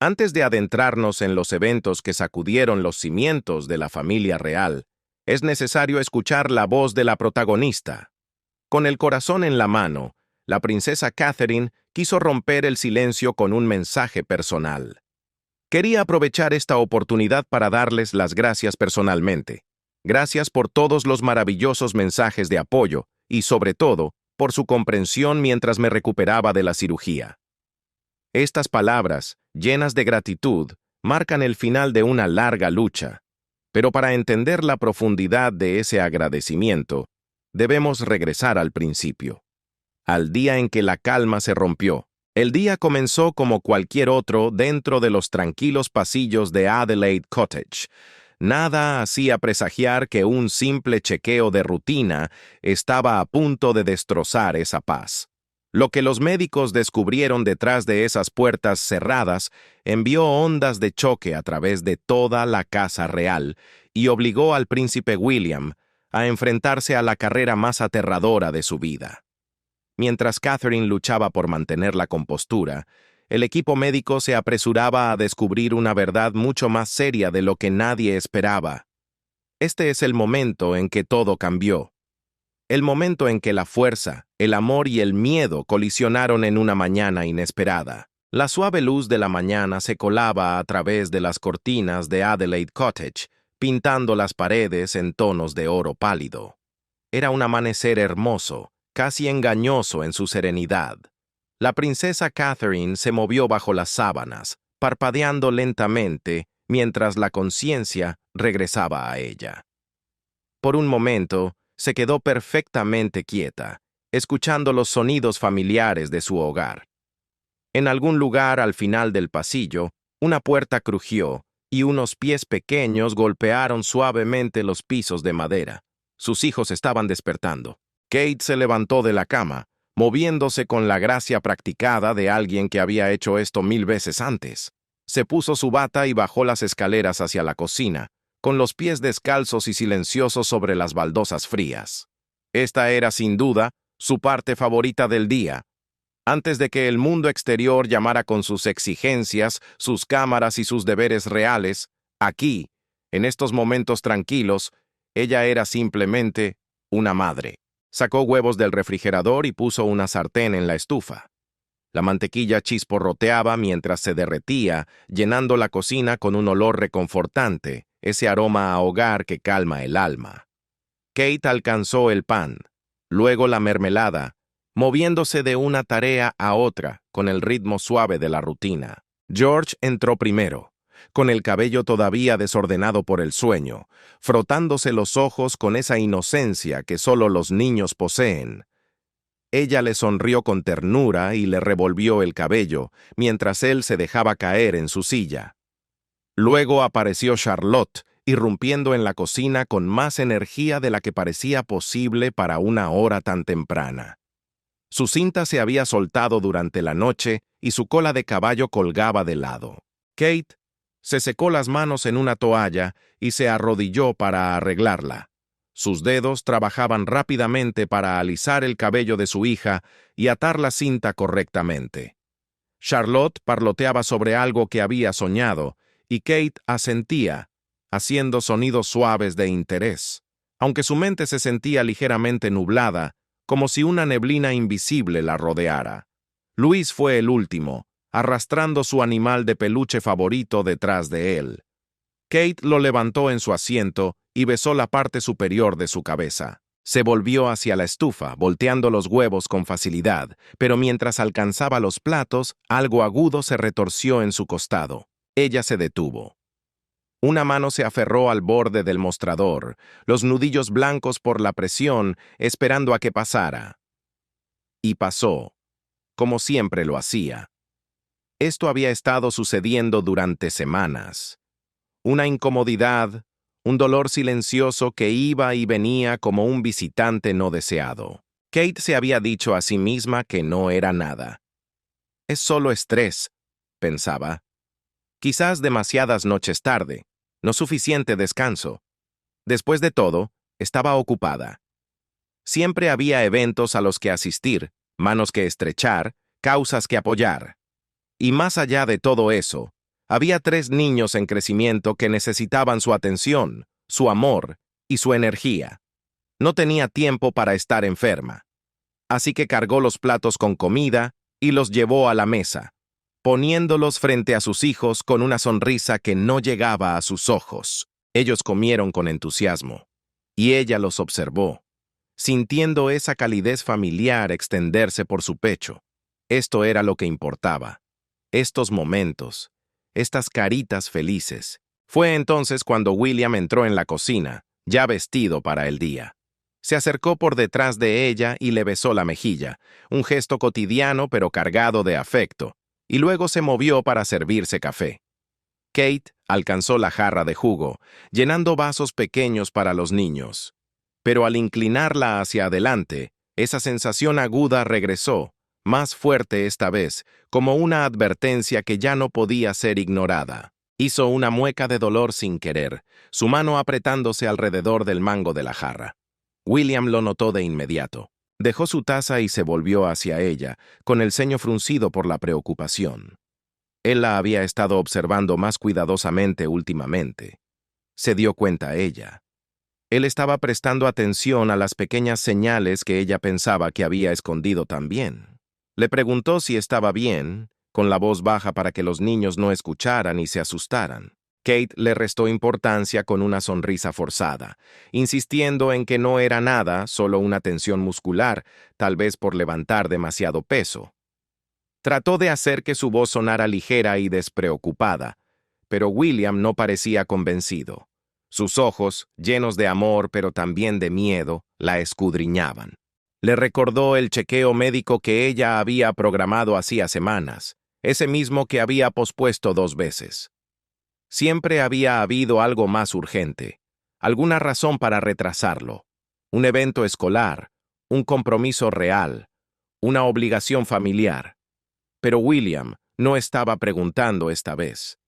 Antes de adentrarnos en los eventos que sacudieron los cimientos de la familia real, es necesario escuchar la voz de la protagonista. Con el corazón en la mano, la princesa Catherine quiso romper el silencio con un mensaje personal. Quería aprovechar esta oportunidad para darles las gracias personalmente. Gracias por todos los maravillosos mensajes de apoyo y, sobre todo, por su comprensión mientras me recuperaba de la cirugía. Estas palabras, llenas de gratitud, marcan el final de una larga lucha. Pero para entender la profundidad de ese agradecimiento, debemos regresar al principio. Al día en que la calma se rompió. El día comenzó como cualquier otro dentro de los tranquilos pasillos de Adelaide Cottage. Nada hacía presagiar que un simple chequeo de rutina estaba a punto de destrozar esa paz. Lo que los médicos descubrieron detrás de esas puertas cerradas envió ondas de choque a través de toda la casa real y obligó al príncipe William a enfrentarse a la carrera más aterradora de su vida. Mientras Catherine luchaba por mantener la compostura, el equipo médico se apresuraba a descubrir una verdad mucho más seria de lo que nadie esperaba. Este es el momento en que todo cambió. El momento en que la fuerza, el amor y el miedo colisionaron en una mañana inesperada. La suave luz de la mañana se colaba a través de las cortinas de Adelaide Cottage, pintando las paredes en tonos de oro pálido. Era un amanecer hermoso, casi engañoso en su serenidad. La princesa Catherine se movió bajo las sábanas, parpadeando lentamente, mientras la conciencia regresaba a ella. Por un momento, se quedó perfectamente quieta, escuchando los sonidos familiares de su hogar. En algún lugar al final del pasillo, una puerta crujió y unos pies pequeños golpearon suavemente los pisos de madera. Sus hijos estaban despertando. Kate se levantó de la cama, moviéndose con la gracia practicada de alguien que había hecho esto 1000 veces antes. Se puso su bata y bajó las escaleras hacia la cocina, con los pies descalzos y silenciosos sobre las baldosas frías. Esta era, sin duda, su parte favorita del día. Antes de que el mundo exterior llamara con sus exigencias, sus cámaras y sus deberes reales, aquí, en estos momentos tranquilos, ella era simplemente una madre. Sacó huevos del refrigerador y puso una sartén en la estufa. La mantequilla chisporroteaba mientras se derretía, llenando la cocina con un olor reconfortante, ese aroma a hogar que calma el alma. Kate alcanzó el pan, luego la mermelada, moviéndose de una tarea a otra con el ritmo suave de la rutina. George entró primero, con el cabello todavía desordenado por el sueño, frotándose los ojos con esa inocencia que solo los niños poseen. Ella le sonrió con ternura y le revolvió el cabello, mientras él se dejaba caer en su silla. Luego apareció Charlotte, irrumpiendo en la cocina con más energía de la que parecía posible para una hora tan temprana. Su cinta se había soltado durante la noche y su cola de caballo colgaba de lado. Kate se secó las manos en una toalla y se arrodilló para arreglarla. Sus dedos trabajaban rápidamente para alisar el cabello de su hija y atar la cinta correctamente. Charlotte parloteaba sobre algo que había soñado, y Kate asentía, haciendo sonidos suaves de interés, aunque su mente se sentía ligeramente nublada, como si una neblina invisible la rodeara. Luis fue el último, arrastrando su animal de peluche favorito detrás de él. Kate lo levantó en su asiento y besó la parte superior de su cabeza. Se volvió hacia la estufa, volteando los huevos con facilidad, pero mientras alcanzaba los platos, algo agudo se retorció en su costado. Ella se detuvo. Una mano se aferró al borde del mostrador, los nudillos blancos por la presión, esperando a que pasara. Y pasó, como siempre lo hacía. Esto había estado sucediendo durante semanas. Una incomodidad, un dolor silencioso que iba y venía como un visitante no deseado. Kate se había dicho a sí misma que no era nada. Es solo estrés, pensaba. Quizás demasiadas noches tarde, no suficiente descanso. Después de todo, estaba ocupada. Siempre había eventos a los que asistir, manos que estrechar, causas que apoyar. Y más allá de todo eso, Había 3 niños en crecimiento que necesitaban su atención, su amor y su energía. No tenía tiempo para estar enferma. Así que cargó los platos con comida y los llevó a la mesa, poniéndolos frente a sus hijos con una sonrisa que no llegaba a sus ojos. Ellos comieron con entusiasmo, y ella los observó, sintiendo esa calidez familiar extenderse por su pecho. Esto era lo que importaba. Estos momentos, estas caritas felices. Fue entonces cuando William entró en la cocina, ya vestido para el día. Se acercó por detrás de ella y le besó la mejilla, un gesto cotidiano pero cargado de afecto, y luego se movió para servirse café. Kate alcanzó la jarra de jugo, llenando vasos pequeños para los niños. Pero al inclinarla hacia adelante, esa sensación aguda regresó, más fuerte esta vez, como una advertencia que ya no podía ser ignorada. Hizo una mueca de dolor sin querer, su mano apretándose alrededor del mango de la jarra. William lo notó de inmediato. Dejó su taza y se volvió hacia ella, con el ceño fruncido por la preocupación. Él la había estado observando más cuidadosamente últimamente. Se dio cuenta ella. Él estaba prestando atención a las pequeñas señales que ella pensaba que había escondido también. Le preguntó si estaba bien, con la voz baja para que los niños no escucharan y se asustaran. Kate le restó importancia con una sonrisa forzada, insistiendo en que no era nada, solo una tensión muscular, tal vez por levantar demasiado peso. Trató de hacer que su voz sonara ligera y despreocupada, pero William no parecía convencido. Sus ojos, llenos de amor pero también de miedo, la escudriñaban. Le recordó el chequeo médico que ella había programado hacía semanas, ese mismo que había pospuesto 2 veces. Siempre había habido algo más urgente, alguna razón para retrasarlo, un evento escolar, un compromiso real, una obligación familiar. Pero William no estaba preguntando esta vez.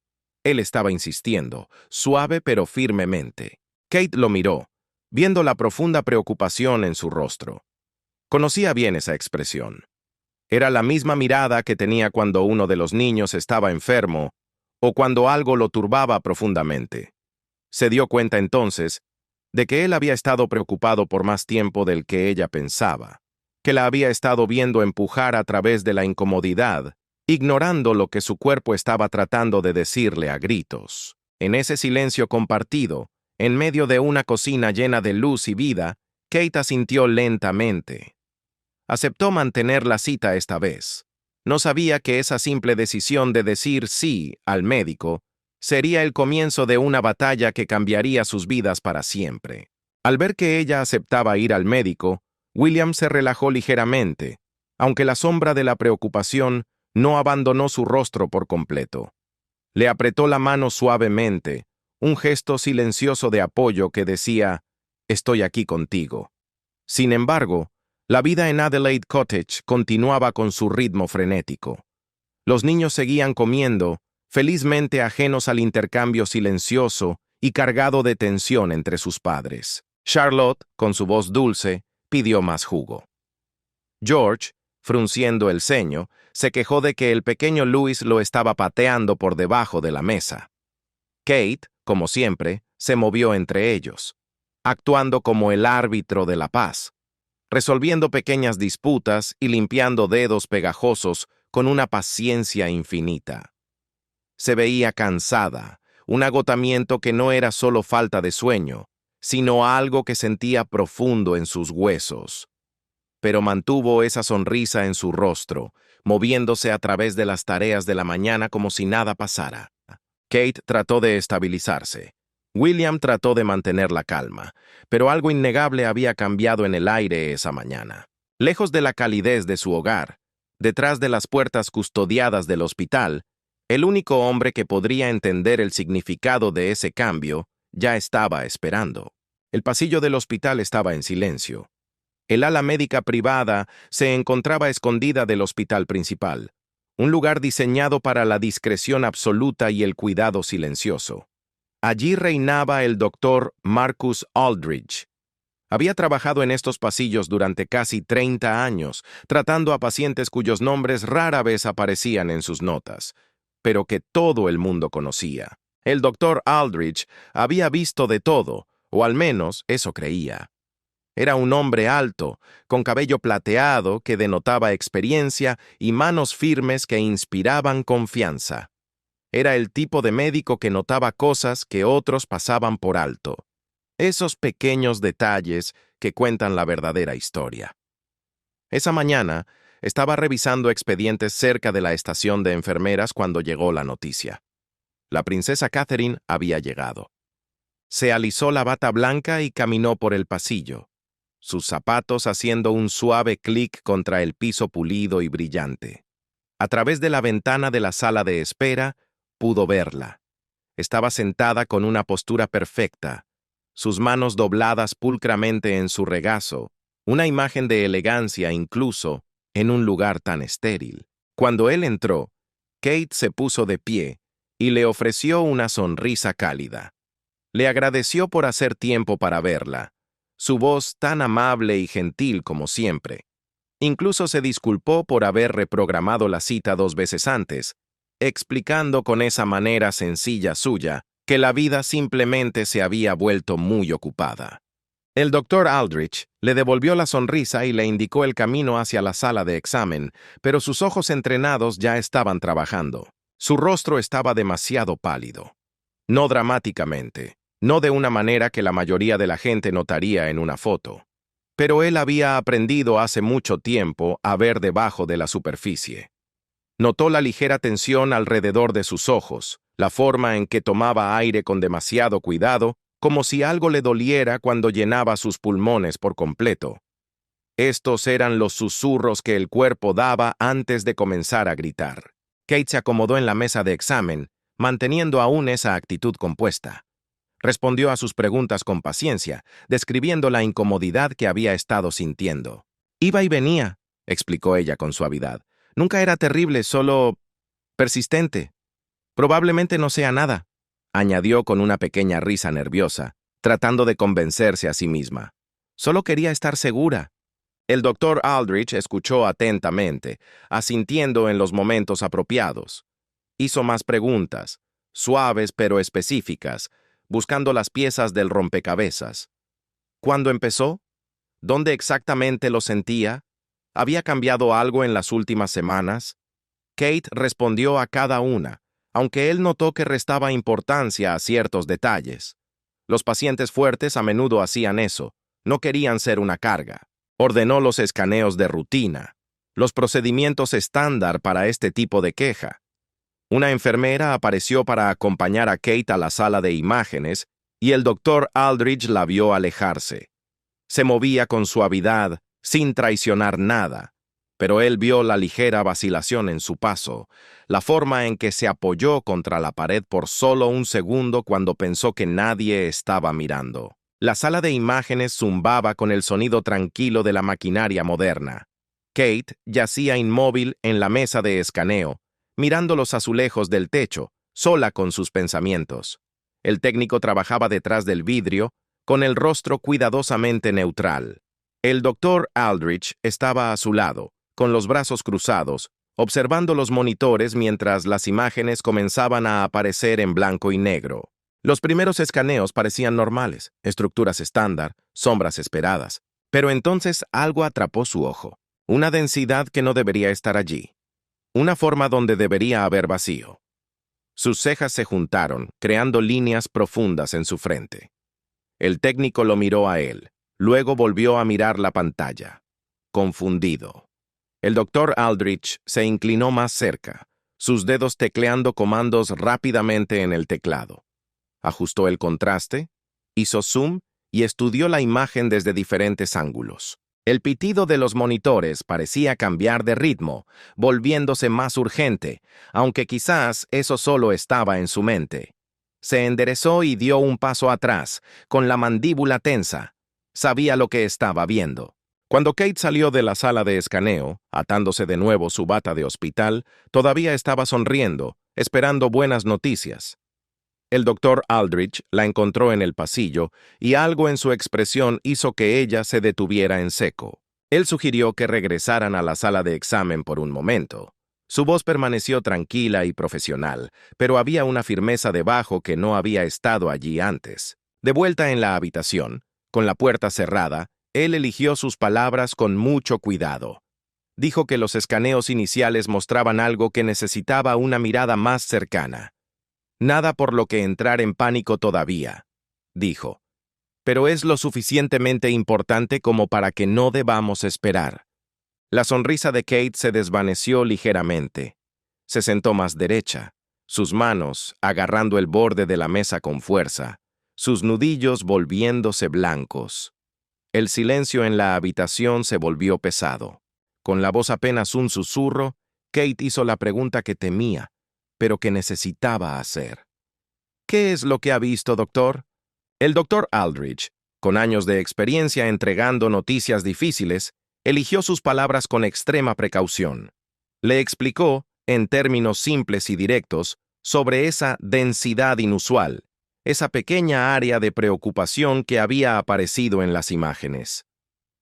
Él estaba insistiendo, suave pero firmemente. Kate lo miró, viendo la profunda preocupación en su rostro. Conocía bien esa expresión. Era la misma mirada que tenía cuando uno de los niños estaba enfermo o cuando algo lo turbaba profundamente. Se dio cuenta entonces de que él había estado preocupado por más tiempo del que ella pensaba, que la había estado viendo empujar a través de la incomodidad, ignorando lo que su cuerpo estaba tratando de decirle a gritos. En ese silencio compartido, en medio de una cocina llena de luz y vida, Kate asintió lentamente. Aceptó mantener la cita esta vez. No sabía que esa simple decisión de decir sí al médico sería el comienzo de una batalla que cambiaría sus vidas para siempre. Al ver que ella aceptaba ir al médico, William se relajó ligeramente, aunque la sombra de la preocupación no abandonó su rostro por completo. Le apretó la mano suavemente, un gesto silencioso de apoyo que decía, «Estoy aquí contigo». Sin embargo, la vida en Adelaide Cottage continuaba con su ritmo frenético. Los niños seguían comiendo, felizmente ajenos al intercambio silencioso y cargado de tensión entre sus padres. Charlotte, con su voz dulce, pidió más jugo. George, frunciendo el ceño, se quejó de que el pequeño Louis lo estaba pateando por debajo de la mesa. Kate, como siempre, se movió entre ellos, actuando como el árbitro de la paz, resolviendo pequeñas disputas y limpiando dedos pegajosos con una paciencia infinita. Se veía cansada, un agotamiento que no era solo falta de sueño, sino algo que sentía profundo en sus huesos. Pero mantuvo esa sonrisa en su rostro, moviéndose a través de las tareas de la mañana como si nada pasara. Kate trató de estabilizarse. William trató de mantener la calma, pero algo innegable había cambiado en el aire esa mañana. Lejos de la calidez de su hogar, detrás de las puertas custodiadas del hospital, el único hombre que podría entender el significado de ese cambio ya estaba esperando. El pasillo del hospital estaba en silencio. El ala médica privada se encontraba escondida del hospital principal, un lugar diseñado para la discreción absoluta y el cuidado silencioso. Allí reinaba el doctor Marcus Aldridge. Había trabajado en estos pasillos durante casi 30 años, tratando a pacientes cuyos nombres rara vez aparecían en sus notas. pero que todo el mundo conocía. El doctor Aldrich había visto de todo, o al menos eso creía. Era un hombre alto, con cabello plateado que denotaba experiencia y manos firmes que inspiraban confianza. Era el tipo de médico que notaba cosas que otros pasaban por alto. Esos pequeños detalles que cuentan la verdadera historia. Esa mañana, estaba revisando expedientes cerca de la estación de enfermeras cuando llegó la noticia. La princesa Catherine había llegado. Se alisó la bata blanca y caminó por el pasillo, sus zapatos haciendo un suave clic contra el piso pulido y brillante. A través de la ventana de la sala de espera, pudo verla. Estaba sentada con una postura perfecta, sus manos dobladas pulcramente en su regazo, una imagen de elegancia incluso en un lugar tan estéril. Cuando él entró, Kate se puso de pie y le ofreció una sonrisa cálida. Le agradeció por hacer tiempo para verla, su voz tan amable y gentil como siempre. Incluso se disculpó por haber reprogramado la cita 2 veces antes, explicando con esa manera sencilla suya que la vida simplemente se había vuelto muy ocupada. El doctor Aldrich le devolvió la sonrisa y le indicó el camino hacia la sala de examen, pero sus ojos entrenados ya estaban trabajando. Su rostro estaba demasiado pálido. No dramáticamente, no de una manera que la mayoría de la gente notaría en una foto. Pero él había aprendido hace mucho tiempo a ver debajo de la superficie. Notó la ligera tensión alrededor de sus ojos, la forma en que tomaba aire con demasiado cuidado, como si algo le doliera cuando llenaba sus pulmones por completo. Estos eran los susurros que el cuerpo daba antes de comenzar a gritar. Kate se acomodó en la mesa de examen, manteniendo aún esa actitud compuesta. Respondió a sus preguntas con paciencia, describiendo la incomodidad que había estado sintiendo. Iba y venía, explicó ella con suavidad. Nunca era terrible, solo persistente. Probablemente no sea nada, añadió con una pequeña risa nerviosa, tratando de convencerse a sí misma. Solo quería estar segura. El doctor Aldrich escuchó atentamente, asintiendo en los momentos apropiados. Hizo más preguntas, suaves pero específicas, buscando las piezas del rompecabezas. ¿Cuándo empezó? ¿Dónde exactamente lo sentía? ¿Había cambiado algo en las últimas semanas? Kate respondió a cada una, aunque él notó que restaba importancia a ciertos detalles. Los pacientes fuertes a menudo hacían eso, no querían ser una carga. Ordenó los escaneos de rutina, los procedimientos estándar para este tipo de queja. Una enfermera apareció para acompañar a Kate a la sala de imágenes y el doctor Aldrich la vio alejarse. Se movía con suavidad, sin traicionar nada, pero él vio la ligera vacilación en su paso, la forma en que se apoyó contra la pared por solo un segundo cuando pensó que nadie estaba mirando. La sala de imágenes zumbaba con el sonido tranquilo de la maquinaria moderna. Kate yacía inmóvil en la mesa de escaneo, mirando los azulejos del techo, sola con sus pensamientos. El técnico trabajaba detrás del vidrio, con el rostro cuidadosamente neutral. El doctor Aldrich estaba a su lado, con los brazos cruzados, observando los monitores mientras las imágenes comenzaban a aparecer en blanco y negro. Los primeros escaneos parecían normales, estructuras estándar, sombras esperadas, pero entonces algo atrapó su ojo, una densidad que no debería estar allí, una forma donde debería haber vacío. Sus cejas se juntaron, creando líneas profundas en su frente. El técnico lo miró a él, luego volvió a mirar la pantalla, confundido. El doctor Aldrich se inclinó más cerca, sus dedos tecleando comandos rápidamente en el teclado. Ajustó el contraste, hizo zoom y estudió la imagen desde diferentes ángulos. El pitido de los monitores parecía cambiar de ritmo, volviéndose más urgente, aunque quizás eso solo estaba en su mente. Se enderezó y dio un paso atrás, con la mandíbula tensa. Sabía lo que estaba viendo. Cuando Kate salió de la sala de escaneo, atándose de nuevo su bata de hospital, todavía estaba sonriendo, esperando buenas noticias. El doctor Aldrich la encontró en el pasillo y algo en su expresión hizo que ella se detuviera en seco. Él sugirió que regresaran a la sala de examen por un momento. Su voz permaneció tranquila y profesional, pero había una firmeza debajo que no había estado allí antes. De vuelta en la habitación, con la puerta cerrada, él eligió sus palabras con mucho cuidado. Dijo que los escaneos iniciales mostraban algo que necesitaba una mirada más cercana. Nada por lo que entrar en pánico todavía, dijo. Pero es lo suficientemente importante como para que no debamos esperar. La sonrisa de Kate se desvaneció ligeramente. Se sentó más derecha, sus manos agarrando el borde de la mesa con fuerza, sus nudillos volviéndose blancos. El silencio en la habitación se volvió pesado. Con la voz apenas un susurro, Kate hizo la pregunta que temía, pero que necesitaba hacer. ¿Qué es lo que ha visto, doctor? El doctor Aldridge, con años de experiencia entregando noticias difíciles, eligió sus palabras con extrema precaución. Le explicó, en términos simples y directos, sobre esa densidad inusual, esa pequeña área de preocupación que había aparecido en las imágenes.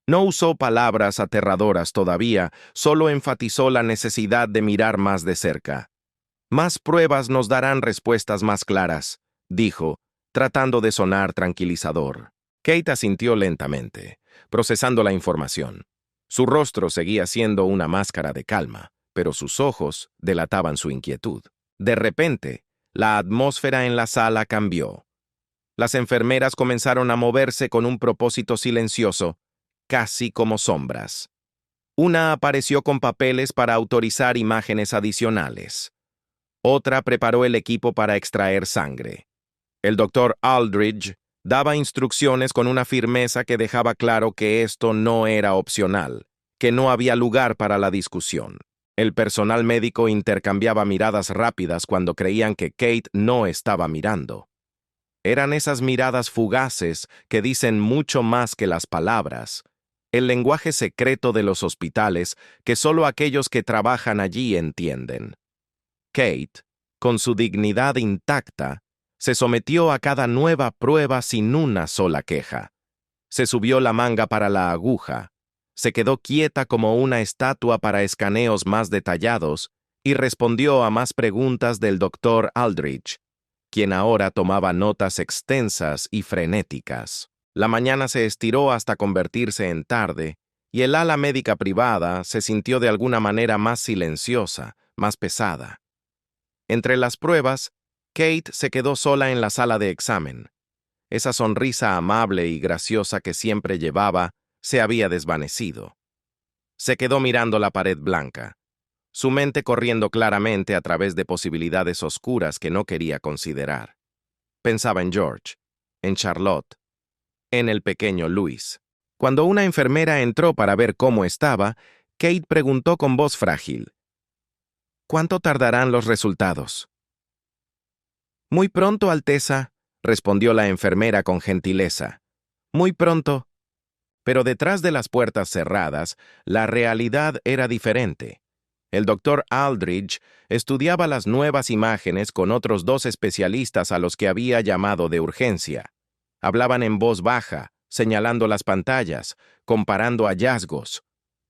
No usó palabras aterradoras todavía, solo enfatizó la necesidad de mirar más de cerca. Más pruebas nos darán respuestas más claras, dijo, tratando de sonar tranquilizador. Kate asintió lentamente, procesando la información. Su rostro seguía siendo una máscara de calma, pero sus ojos delataban su inquietud. De repente, la atmósfera en la sala cambió. Las enfermeras comenzaron a moverse con un propósito silencioso, casi como sombras. Una apareció con papeles para autorizar imágenes adicionales. Otra preparó el equipo para extraer sangre. El doctor Aldridge daba instrucciones con una firmeza que dejaba claro que esto no era opcional, que no había lugar para la discusión. El personal médico intercambiaba miradas rápidas cuando creían que Kate no estaba mirando. Eran esas miradas fugaces que dicen mucho más que las palabras, el lenguaje secreto de los hospitales que solo aquellos que trabajan allí entienden. Kate, con su dignidad intacta, se sometió a cada nueva prueba sin una sola queja. Se subió la manga para la aguja, se quedó quieta como una estatua para escaneos más detallados y respondió a más preguntas del doctor Aldridge, quien ahora tomaba notas extensas y frenéticas. La mañana se estiró hasta convertirse en tarde, y el ala médica privada se sintió de alguna manera más silenciosa, más pesada. Entre las pruebas, Kate se quedó sola en la sala de examen. Esa sonrisa amable y graciosa que siempre llevaba se había desvanecido. Se quedó mirando la pared blanca, su mente corriendo claramente a través de posibilidades oscuras que no quería considerar. Pensaba en George, en Charlotte, en el pequeño Louis. Cuando una enfermera entró para ver cómo estaba, Kate preguntó con voz frágil: ¿Cuánto tardarán los resultados? Muy pronto, Alteza, respondió la enfermera con gentileza. Muy pronto. Pero detrás de las puertas cerradas, la realidad era diferente. El doctor Aldridge estudiaba las nuevas imágenes con otros 2 especialistas a los que había llamado de urgencia. Hablaban en voz baja, señalando las pantallas, comparando hallazgos.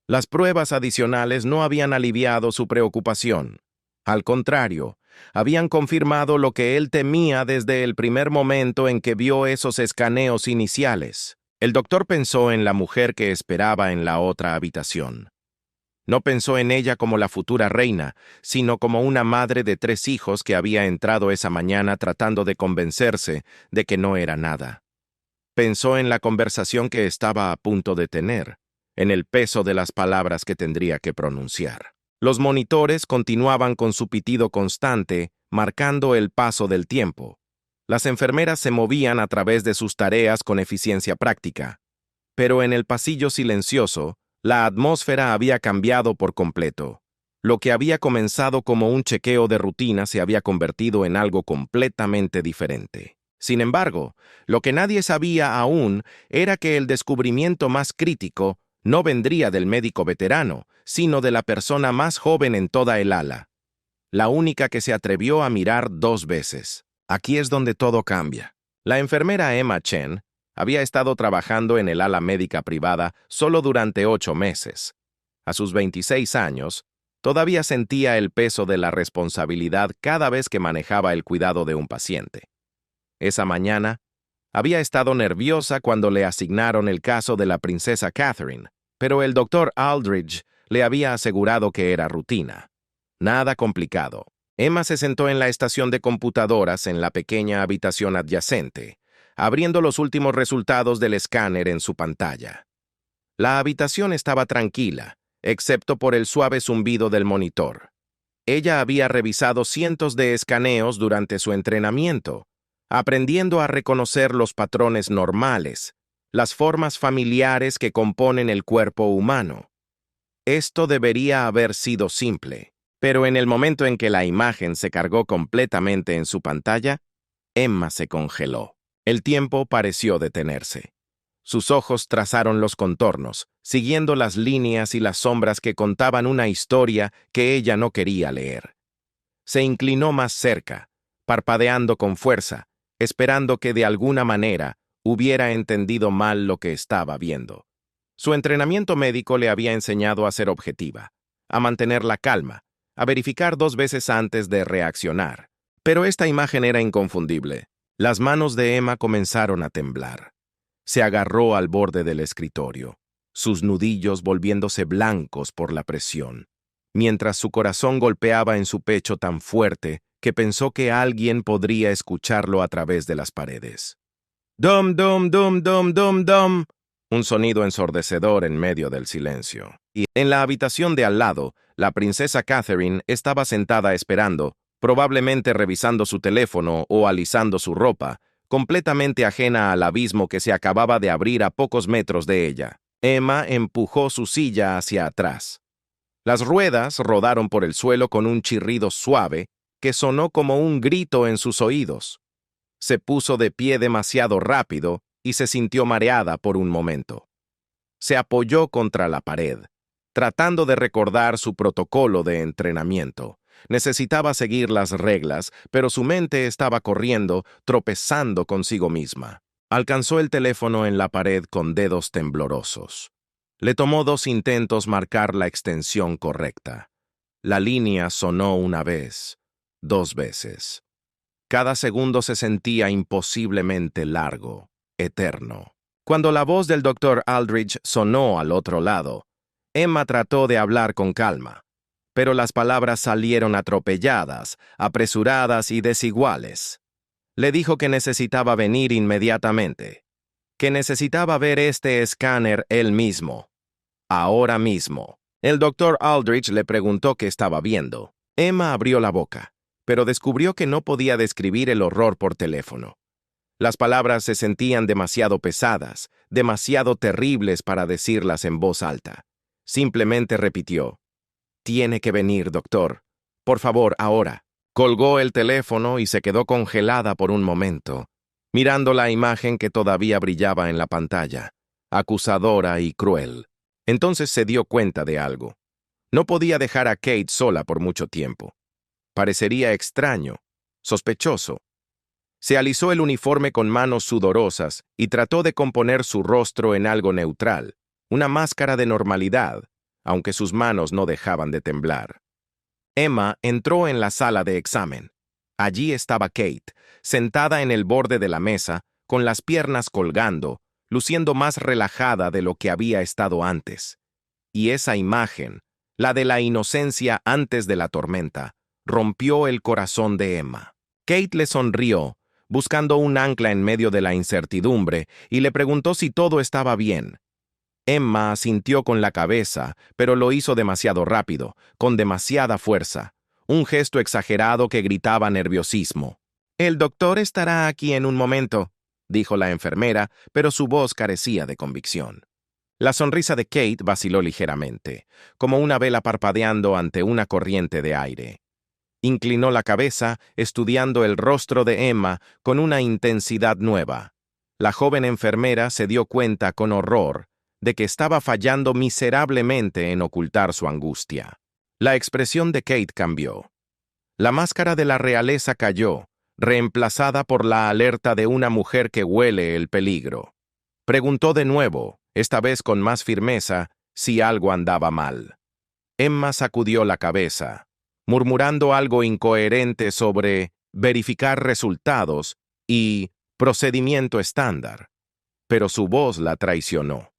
Las pruebas adicionales no habían aliviado su preocupación. Al contrario, habían confirmado lo que él temía desde el primer momento en que vio esos escaneos iniciales. El doctor pensó en la mujer que esperaba en la otra habitación. No pensó en ella como la futura reina, sino como una madre de 3 hijos que había entrado esa mañana tratando de convencerse de que no era nada. Pensó en la conversación que estaba a punto de tener, en el peso de las palabras que tendría que pronunciar. Los monitores continuaban con su pitido constante, marcando el paso del tiempo. Las enfermeras se movían a través de sus tareas con eficiencia práctica. Pero en el pasillo silencioso, la atmósfera había cambiado por completo. Lo que había comenzado como un chequeo de rutina se había convertido en algo completamente diferente. Sin embargo, lo que nadie sabía aún era que el descubrimiento más crítico no vendría del médico veterano, sino de la persona más joven en toda el ala. La única que se atrevió a mirar 2 veces. Aquí es donde todo cambia. La enfermera Emma Chen había estado trabajando en el ala médica privada solo durante 8 meses. A sus 26 años, Todavía sentía el peso de la responsabilidad cada vez que manejaba el cuidado de un paciente. Esa mañana, había estado nerviosa cuando le asignaron el caso de la princesa Catherine, pero el doctor Aldridge le había asegurado que era rutina. Nada complicado. Emma se sentó en la estación de computadoras en la pequeña habitación adyacente, abriendo los últimos resultados del escáner en su pantalla. La habitación estaba tranquila, excepto por el suave zumbido del monitor. Ella había revisado cientos de escaneos durante su entrenamiento, aprendiendo a reconocer los patrones normales, las formas familiares que componen el cuerpo humano. Esto debería haber sido simple, pero en el momento en que la imagen se cargó completamente en su pantalla, Emma se congeló. El tiempo pareció detenerse. Sus ojos trazaron los contornos, siguiendo las líneas y las sombras que contaban una historia que ella no quería leer. Se inclinó más cerca, parpadeando con fuerza, esperando que de alguna manera hubiera entendido mal lo que estaba viendo. Su entrenamiento médico le había enseñado a ser objetiva, a mantener la calma, a verificar 2 veces antes de reaccionar. Pero esta imagen era inconfundible. Las manos de Emma comenzaron a temblar. Se agarró al borde del escritorio, sus nudillos volviéndose blancos por la presión, mientras su corazón golpeaba en su pecho tan fuerte que pensó que alguien podría escucharlo a través de las paredes. «Dum, dum, dum, dum, dum, dum», un sonido ensordecedor en medio del silencio. Y en la habitación de al lado, la princesa Catherine estaba sentada esperando, probablemente revisando su teléfono o alisando su ropa, completamente ajena al abismo que se acababa de abrir a pocos metros de ella. Emma empujó su silla hacia atrás. Las ruedas rodaron por el suelo con un chirrido suave que sonó como un grito en sus oídos. Se puso de pie demasiado rápido y se sintió mareada por un momento. Se apoyó contra la pared, tratando de recordar su protocolo de entrenamiento. Necesitaba seguir las reglas, pero su mente estaba corriendo, tropezando consigo misma. Alcanzó el teléfono en la pared con dedos temblorosos. Le tomó 2 intentos marcar la extensión correcta. La línea sonó una vez, 2 veces. Cada segundo se sentía imposiblemente largo, eterno. Cuando la voz del doctor Aldridge sonó al otro lado, Emma trató de hablar con calma, pero las palabras salieron atropelladas, apresuradas y desiguales. Le dijo que necesitaba venir inmediatamente, que necesitaba ver este escáner él mismo, ahora mismo. El doctor Aldridge le preguntó qué estaba viendo. Emma abrió la boca, pero descubrió que no podía describir el horror por teléfono. Las palabras se sentían demasiado pesadas, demasiado terribles para decirlas en voz alta. Simplemente repitió: «Tiene que venir, doctor. Por favor, ahora». Colgó el teléfono y se quedó congelada por un momento, mirando la imagen que todavía brillaba en la pantalla, acusadora y cruel. Entonces se dio cuenta de algo. No podía dejar a Kate sola por mucho tiempo. Parecería extraño, sospechoso. Se alisó el uniforme con manos sudorosas y trató de componer su rostro en algo neutral, una máscara de normalidad, aunque sus manos no dejaban de temblar. Emma entró en la sala de examen. Allí estaba Kate, sentada en el borde de la mesa, con las piernas colgando, luciendo más relajada de lo que había estado antes. Y esa imagen, la de la inocencia antes de la tormenta, rompió el corazón de Emma. Kate le sonrió, buscando un ancla en medio de la incertidumbre, y le preguntó si todo estaba bien. Emma asintió con la cabeza, pero lo hizo demasiado rápido, con demasiada fuerza, un gesto exagerado que gritaba nerviosismo. «El doctor estará aquí en un momento», dijo la enfermera, pero su voz carecía de convicción. La sonrisa de Kate vaciló ligeramente, como una vela parpadeando ante una corriente de aire. Inclinó la cabeza, estudiando el rostro de Emma con una intensidad nueva. La joven enfermera se dio cuenta con horror de que estaba fallando miserablemente en ocultar su angustia. La expresión de Kate cambió. La máscara de la realeza cayó, reemplazada por la alerta de una mujer que huele el peligro. Preguntó de nuevo, esta vez con más firmeza, si algo andaba mal. Emma sacudió la cabeza, murmurando algo incoherente sobre verificar resultados y procedimiento estándar, pero su voz la traicionó.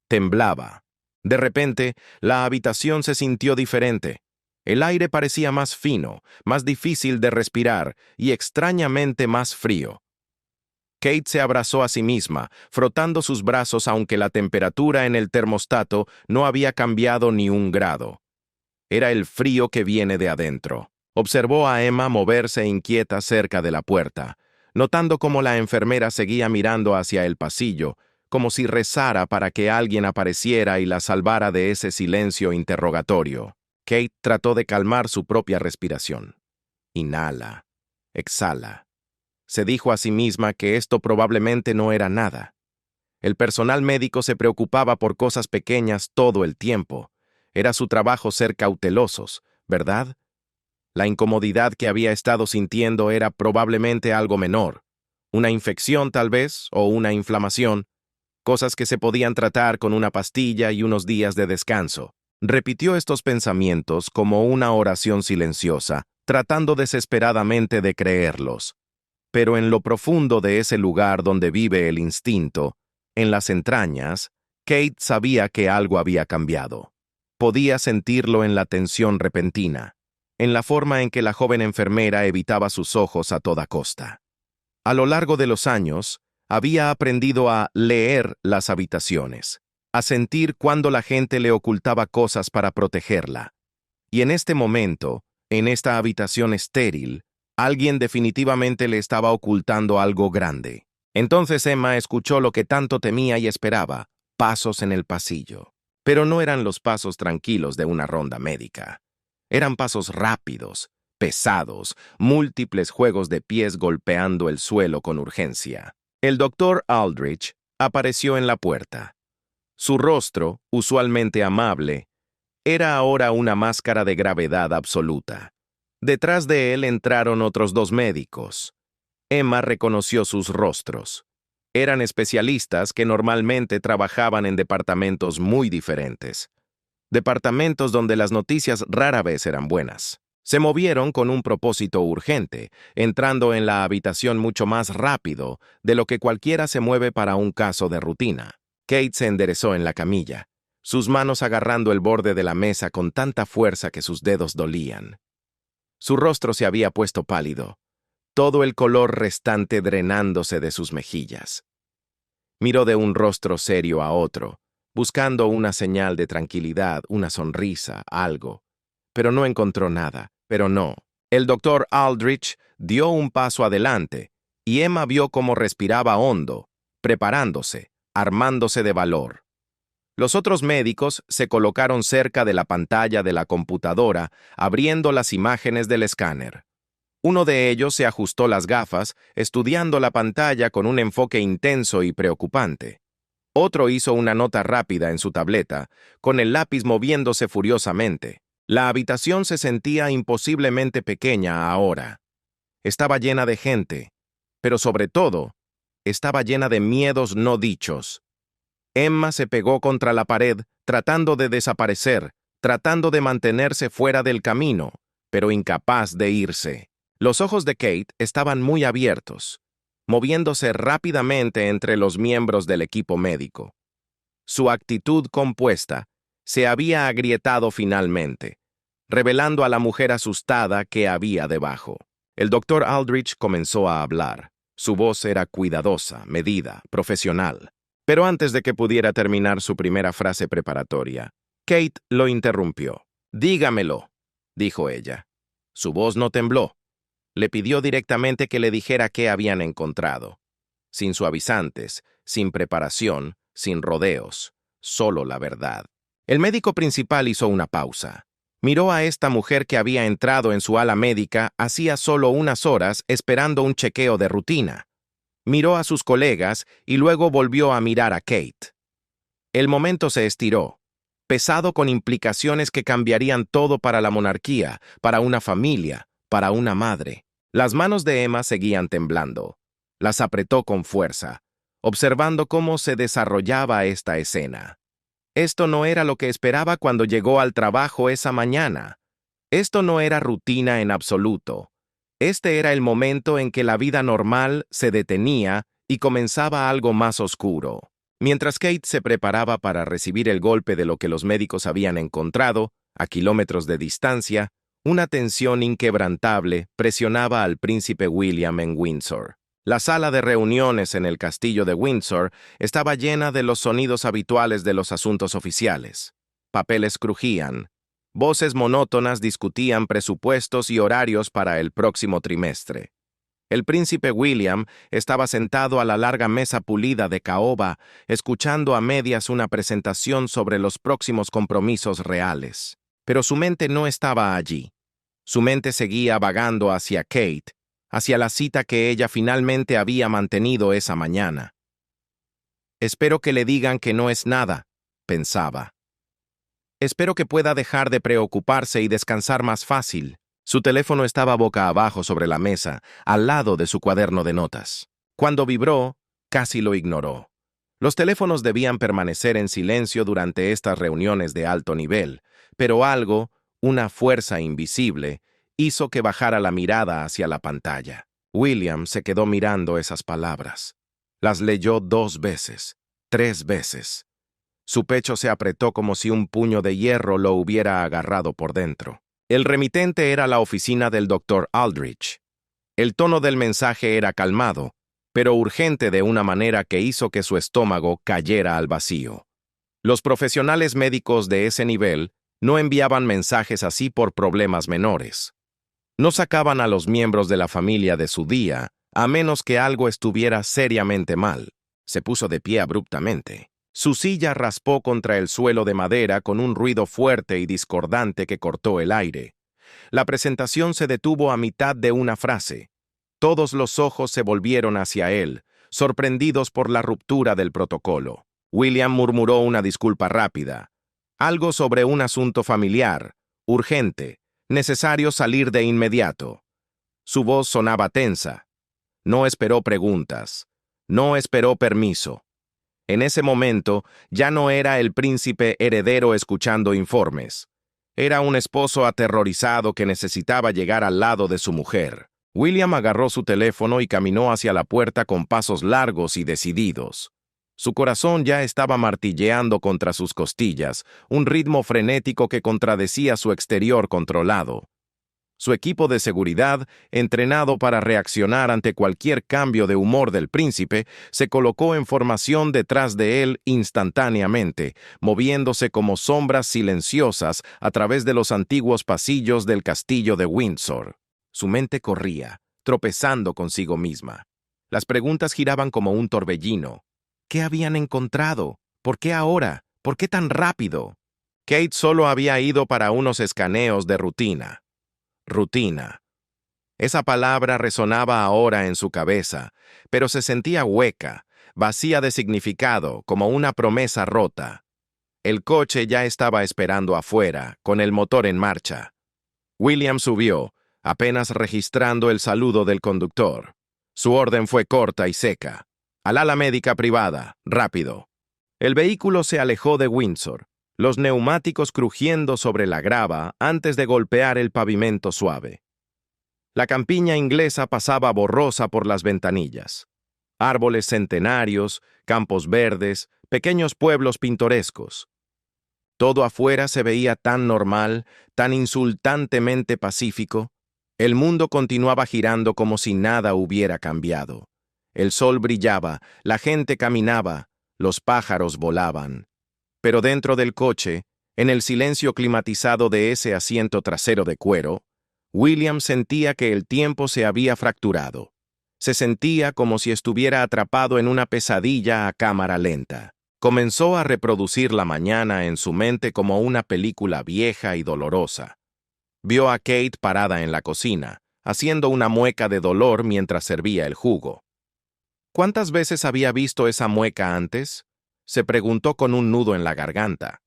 Temblaba. De repente, la habitación se sintió diferente. El aire parecía más fino, más difícil de respirar y extrañamente más frío. Kate se abrazó a sí misma, frotando sus brazos aunque la temperatura en el termostato no había cambiado ni 1 grado. Era el frío que viene de adentro. Observó a Emma moverse inquieta cerca de la puerta, notando cómo la enfermera seguía mirando hacia el pasillo, como si rezara para que alguien apareciera y la salvara de ese silencio interrogatorio. Kate trató de calmar su propia respiración. Inhala, exhala. Se dijo a sí misma que esto probablemente no era nada. El personal médico se preocupaba por cosas pequeñas todo el tiempo. Era su trabajo ser cautelosos, ¿verdad? La incomodidad que había estado sintiendo era probablemente algo menor. Una infección tal vez, o una inflamación. Cosas que se podían tratar con una pastilla y unos días de descanso. Repitió estos pensamientos como una oración silenciosa, tratando desesperadamente de creerlos. Pero en lo profundo de ese lugar donde vive el instinto, en las entrañas, Kate sabía que algo había cambiado. Podía sentirlo en la tensión repentina, en la forma en que la joven enfermera evitaba sus ojos a toda costa. A lo largo de los años, había aprendido a leer las habitaciones, a sentir cuando la gente le ocultaba cosas para protegerla. Y en este momento, en esta habitación estéril, alguien definitivamente le estaba ocultando algo grande. Entonces Emma escuchó lo que tanto temía y esperaba, pasos en el pasillo. Pero no eran los pasos tranquilos de una ronda médica. Eran pasos rápidos, pesados, múltiples juegos de pies golpeando el suelo con urgencia. El doctor Aldrich apareció en la puerta. Su rostro, usualmente amable, era ahora una máscara de gravedad absoluta. Detrás de él entraron otros 2 médicos. Emma reconoció sus rostros. Eran especialistas que normalmente trabajaban en departamentos muy diferentes. Departamentos donde las noticias rara vez eran buenas. Se movieron con un propósito urgente, entrando en la habitación mucho más rápido de lo que cualquiera se mueve para un caso de rutina. Kate se enderezó en la camilla, sus manos agarrando el borde de la mesa con tanta fuerza que sus dedos dolían. Su rostro se había puesto pálido, todo el color restante drenándose de sus mejillas. Miró de un rostro serio a otro, buscando una señal de tranquilidad, una sonrisa, algo. Pero no encontró nada. Pero no. El doctor Aldrich dio un paso adelante, y Emma vio cómo respiraba hondo, preparándose, armándose de valor. Los otros médicos se colocaron cerca de la pantalla de la computadora, abriendo las imágenes del escáner. Uno de ellos se ajustó las gafas, estudiando la pantalla con un enfoque intenso y preocupante. Otro hizo una nota rápida en su tableta, con el lápiz moviéndose furiosamente. La habitación se sentía imposiblemente pequeña ahora. Estaba llena de gente, pero sobre todo, estaba llena de miedos no dichos. Emma se pegó contra la pared, tratando de desaparecer, tratando de mantenerse fuera del camino, pero incapaz de irse. Los ojos de Kate estaban muy abiertos, moviéndose rápidamente entre los miembros del equipo médico. Su actitud compuesta se había agrietado finalmente, revelando a la mujer asustada que había debajo. El doctor Aldrich comenzó a hablar. Su voz era cuidadosa, medida, profesional. Pero antes de que pudiera terminar su primera frase preparatoria, Kate lo interrumpió. «Dígamelo», dijo ella. Su voz no tembló. Le pidió directamente que le dijera qué habían encontrado. Sin suavizantes, sin preparación, sin rodeos, solo la verdad. El médico principal hizo una pausa. Miró a esta mujer que había entrado en su ala médica hacía solo unas horas esperando un chequeo de rutina. Miró a sus colegas y luego volvió a mirar a Kate. El momento se estiró, pesado con implicaciones que cambiarían todo para la monarquía, para una familia, para una madre. Las manos de Emma seguían temblando. Las apretó con fuerza, observando cómo se desarrollaba esta escena. Esto no era lo que esperaba cuando llegó al trabajo esa mañana. Esto no era rutina en absoluto. Este era el momento en que la vida normal se detenía y comenzaba algo más oscuro. Mientras Kate se preparaba para recibir el golpe de lo que los médicos habían encontrado, a kilómetros de distancia, una tensión inquebrantable presionaba al príncipe William en Windsor. La sala de reuniones en el castillo de Windsor estaba llena de los sonidos habituales de los asuntos oficiales. Papeles crujían. Voces monótonas discutían presupuestos y horarios para el próximo trimestre. El príncipe William estaba sentado a la larga mesa pulida de caoba, escuchando a medias una presentación sobre los próximos compromisos reales. Pero su mente no estaba allí. Su mente seguía vagando hacia Kate, hacia la cita que ella finalmente había mantenido esa mañana. Espero que le digan que no es nada, pensaba. Espero que pueda dejar de preocuparse y descansar más fácil. Su teléfono estaba boca abajo sobre la mesa, al lado de su cuaderno de notas. Cuando vibró, casi lo ignoró. Los teléfonos debían permanecer en silencio durante estas reuniones de alto nivel, pero algo, una fuerza invisible, hizo que bajara la mirada hacia la pantalla. William se quedó mirando esas palabras. Las leyó 2 veces, 3 veces. Su pecho se apretó como si un puño de hierro lo hubiera agarrado por dentro. El remitente era la oficina del Dr. Aldrich. El tono del mensaje era calmado, pero urgente de una manera que hizo que su estómago cayera al vacío. Los profesionales médicos de ese nivel no enviaban mensajes así por problemas menores. No sacaban a los miembros de la familia de su día, a menos que algo estuviera seriamente mal. Se puso de pie abruptamente. Su silla raspó contra el suelo de madera con un ruido fuerte y discordante que cortó el aire. La presentación se detuvo a mitad de una frase. Todos los ojos se volvieron hacia él, sorprendidos por la ruptura del protocolo. William murmuró una disculpa rápida. Algo sobre un asunto familiar, urgente, necesario salir de inmediato. Su voz sonaba tensa. No esperó preguntas. No esperó permiso. En ese momento, ya no era el príncipe heredero escuchando informes. Era un esposo aterrorizado que necesitaba llegar al lado de su mujer. William agarró su teléfono y caminó hacia la puerta con pasos largos y decididos. Su corazón ya estaba martilleando contra sus costillas, un ritmo frenético que contradecía su exterior controlado. Su equipo de seguridad, entrenado para reaccionar ante cualquier cambio de humor del príncipe, se colocó en formación detrás de él instantáneamente, moviéndose como sombras silenciosas a través de los antiguos pasillos del castillo de Windsor. Su mente corría, tropezando consigo misma. Las preguntas giraban como un torbellino. ¿Qué habían encontrado? ¿Por qué ahora? ¿Por qué tan rápido? Kate solo había ido para unos escaneos de rutina. Rutina. Esa palabra resonaba ahora en su cabeza, pero se sentía hueca, vacía de significado, como una promesa rota. El coche ya estaba esperando afuera, con el motor en marcha. William subió, apenas registrando el saludo del conductor. Su orden fue corta y seca. Al ala médica privada, rápido. El vehículo se alejó de Windsor, los neumáticos crujiendo sobre la grava antes de golpear el pavimento suave. La campiña inglesa pasaba borrosa por las ventanillas. Árboles centenarios, campos verdes, pequeños pueblos pintorescos. Todo afuera se veía tan normal, tan insultantemente pacífico. El mundo continuaba girando como si nada hubiera cambiado. El sol brillaba, la gente caminaba, los pájaros volaban. Pero dentro del coche, en el silencio climatizado de ese asiento trasero de cuero, William sentía que el tiempo se había fracturado. Se sentía como si estuviera atrapado en una pesadilla a cámara lenta. Comenzó a reproducir la mañana en su mente como una película vieja y dolorosa. Vio a Kate parada en la cocina, haciendo una mueca de dolor mientras servía el jugo. ¿Cuántas veces había visto esa mueca antes? Se preguntó con un nudo en la garganta.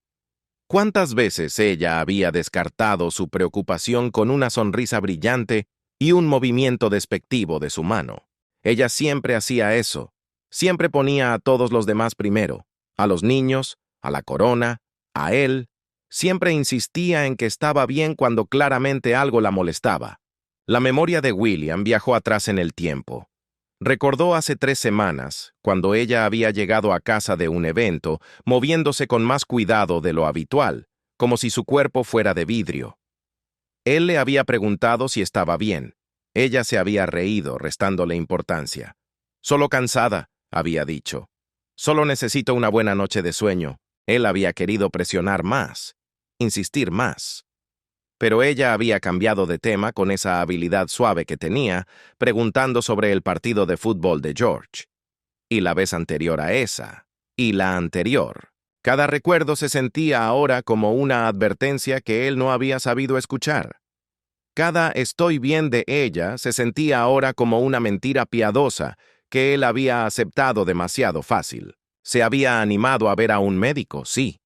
¿Cuántas veces ella había descartado su preocupación con una sonrisa brillante y un movimiento despectivo de su mano? Ella siempre hacía eso. Siempre ponía a todos los demás primero, a los niños, a la corona, a él. Siempre insistía en que estaba bien cuando claramente algo la molestaba. La memoria de William viajó atrás en el tiempo. Recordó hace 3 semanas, cuando ella había llegado a casa de un evento, moviéndose con más cuidado de lo habitual, como si su cuerpo fuera de vidrio. Él le había preguntado si estaba bien. Ella se había reído, restándole importancia. Solo cansada, había dicho. Solo necesito una buena noche de sueño. Él había querido presionar más, insistir más. Pero ella había cambiado de tema con esa habilidad suave que tenía, preguntando sobre el partido de fútbol de George. Y la vez anterior a esa, y la anterior. Cada recuerdo se sentía ahora como una advertencia que él no había sabido escuchar. Cada estoy bien de ella se sentía ahora como una mentira piadosa que él había aceptado demasiado fácil. Se había animado a ver a un médico, sí.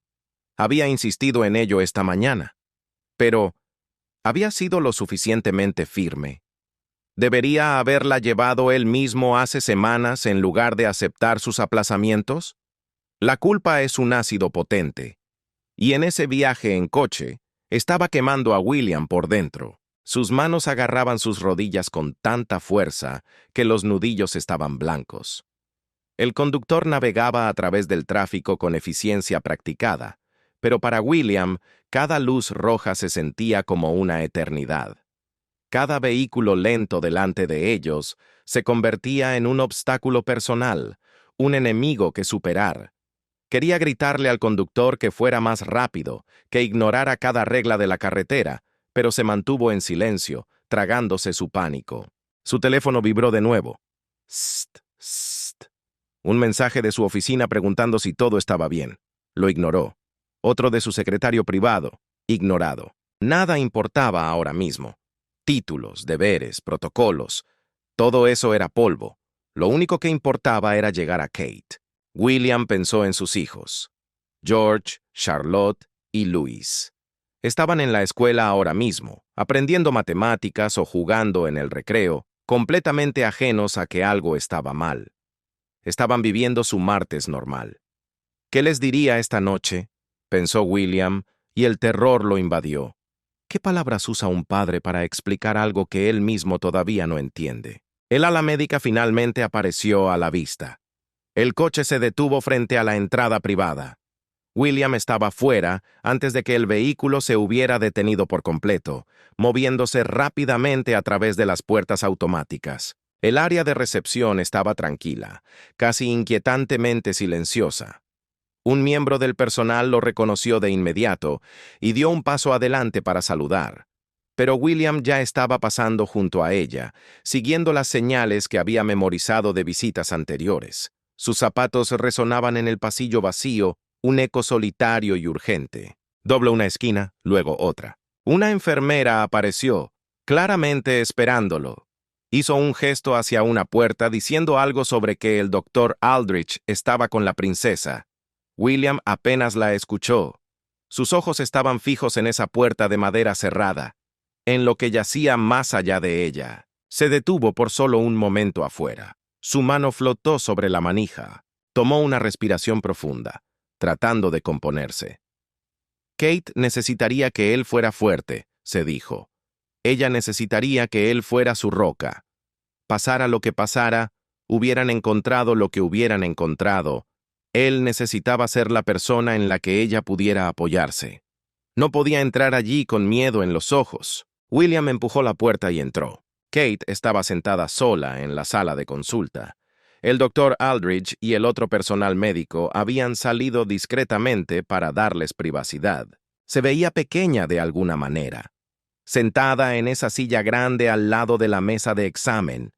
Había insistido en ello esta mañana. Pero, ¿había sido lo suficientemente firme? ¿Debería haberla llevado él mismo hace semanas en lugar de aceptar sus aplazamientos? La culpa es un ácido potente. Y en ese viaje en coche, estaba quemando a William por dentro. Sus manos agarraban sus rodillas con tanta fuerza que los nudillos estaban blancos. El conductor navegaba a través del tráfico con eficiencia practicada, pero para William, cada luz roja se sentía como una eternidad. Cada vehículo lento delante de ellos se convertía en un obstáculo personal, un enemigo que superar. Quería gritarle al conductor que fuera más rápido, que ignorara cada regla de la carretera, pero se mantuvo en silencio, tragándose su pánico. Su teléfono vibró de nuevo. Sst, sst. Un mensaje de su oficina preguntando si todo estaba bien. Lo ignoró. Otro de su secretario privado. Ignorado. Nada importaba ahora mismo. Títulos, deberes, protocolos. Todo eso era polvo. Lo único que importaba era llegar a Kate. William pensó en sus hijos. George, Charlotte y Louis. Estaban en la escuela ahora mismo, aprendiendo matemáticas o jugando en el recreo, completamente ajenos a que algo estaba mal. Estaban viviendo su martes normal. ¿Qué les diría esta noche?, pensó William, y el terror lo invadió. ¿Qué palabras usa un padre para explicar algo que él mismo todavía no entiende? El ala médica finalmente apareció a la vista. El coche se detuvo frente a la entrada privada. William estaba fuera antes de que el vehículo se hubiera detenido por completo, moviéndose rápidamente a través de las puertas automáticas. El área de recepción estaba tranquila, casi inquietantemente silenciosa. Un miembro del personal lo reconoció de inmediato y dio un paso adelante para saludar. Pero William ya estaba pasando junto a ella, siguiendo las señales que había memorizado de visitas anteriores. Sus zapatos resonaban en el pasillo vacío, un eco solitario y urgente. Dobló una esquina, luego otra. Una enfermera apareció, claramente esperándolo. Hizo un gesto hacia una puerta diciendo algo sobre que el doctor Aldrich estaba con la princesa. William apenas la escuchó. Sus ojos estaban fijos en esa puerta de madera cerrada, en lo que yacía más allá de ella. Se detuvo por solo un momento afuera. Su mano flotó sobre la manija. Tomó una respiración profunda, tratando de componerse. Kate necesitaría que él fuera fuerte, se dijo. Ella necesitaría que él fuera su roca. Pasara lo que pasara, hubieran encontrado lo que hubieran encontrado. Él necesitaba ser la persona en la que ella pudiera apoyarse. No podía entrar allí con miedo en los ojos. William empujó la puerta y entró. Kate estaba sentada sola en la sala de consulta. El doctor Aldrich y el otro personal médico habían salido discretamente para darles privacidad. Se veía pequeña de alguna manera, sentada en esa silla grande al lado de la mesa de examen.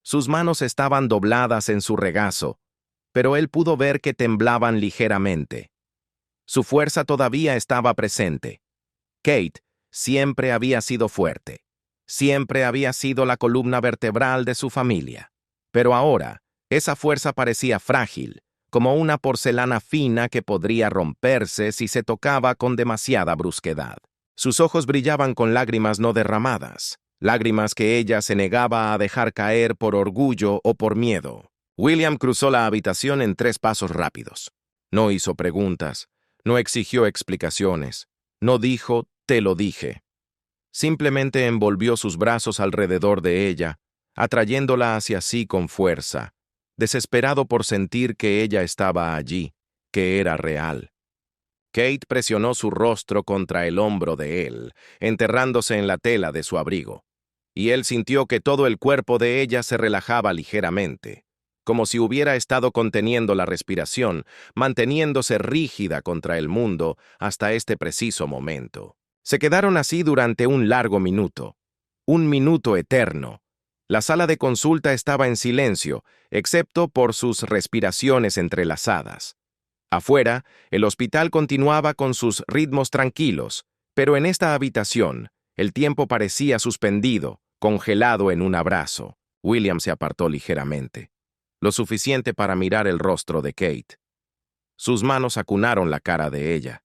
Sus manos estaban dobladas en su regazo, pero él pudo ver que temblaban ligeramente. Su fuerza todavía estaba presente. Kate siempre había sido fuerte. Siempre había sido la columna vertebral de su familia. Pero ahora, esa fuerza parecía frágil, como una porcelana fina que podría romperse si se tocaba con demasiada brusquedad. Sus ojos brillaban con lágrimas no derramadas, lágrimas que ella se negaba a dejar caer por orgullo o por miedo. William cruzó la habitación en 3 pasos rápidos. No hizo preguntas, no exigió explicaciones, no dijo, te lo dije. Simplemente envolvió sus brazos alrededor de ella, atrayéndola hacia sí con fuerza, desesperado por sentir que ella estaba allí, que era real. Kate presionó su rostro contra el hombro de él, enterrándose en la tela de su abrigo, y él sintió que todo el cuerpo de ella se relajaba ligeramente, como si hubiera estado conteniendo la respiración, manteniéndose rígida contra el mundo hasta este preciso momento. Se quedaron así durante un largo minuto, un minuto eterno. La sala de consulta estaba en silencio, excepto por sus respiraciones entrelazadas. Afuera, el hospital continuaba con sus ritmos tranquilos, pero en esta habitación, el tiempo parecía suspendido, congelado en un abrazo. William se apartó ligeramente, lo suficiente para mirar el rostro de Kate. Sus manos acunaron la cara de ella,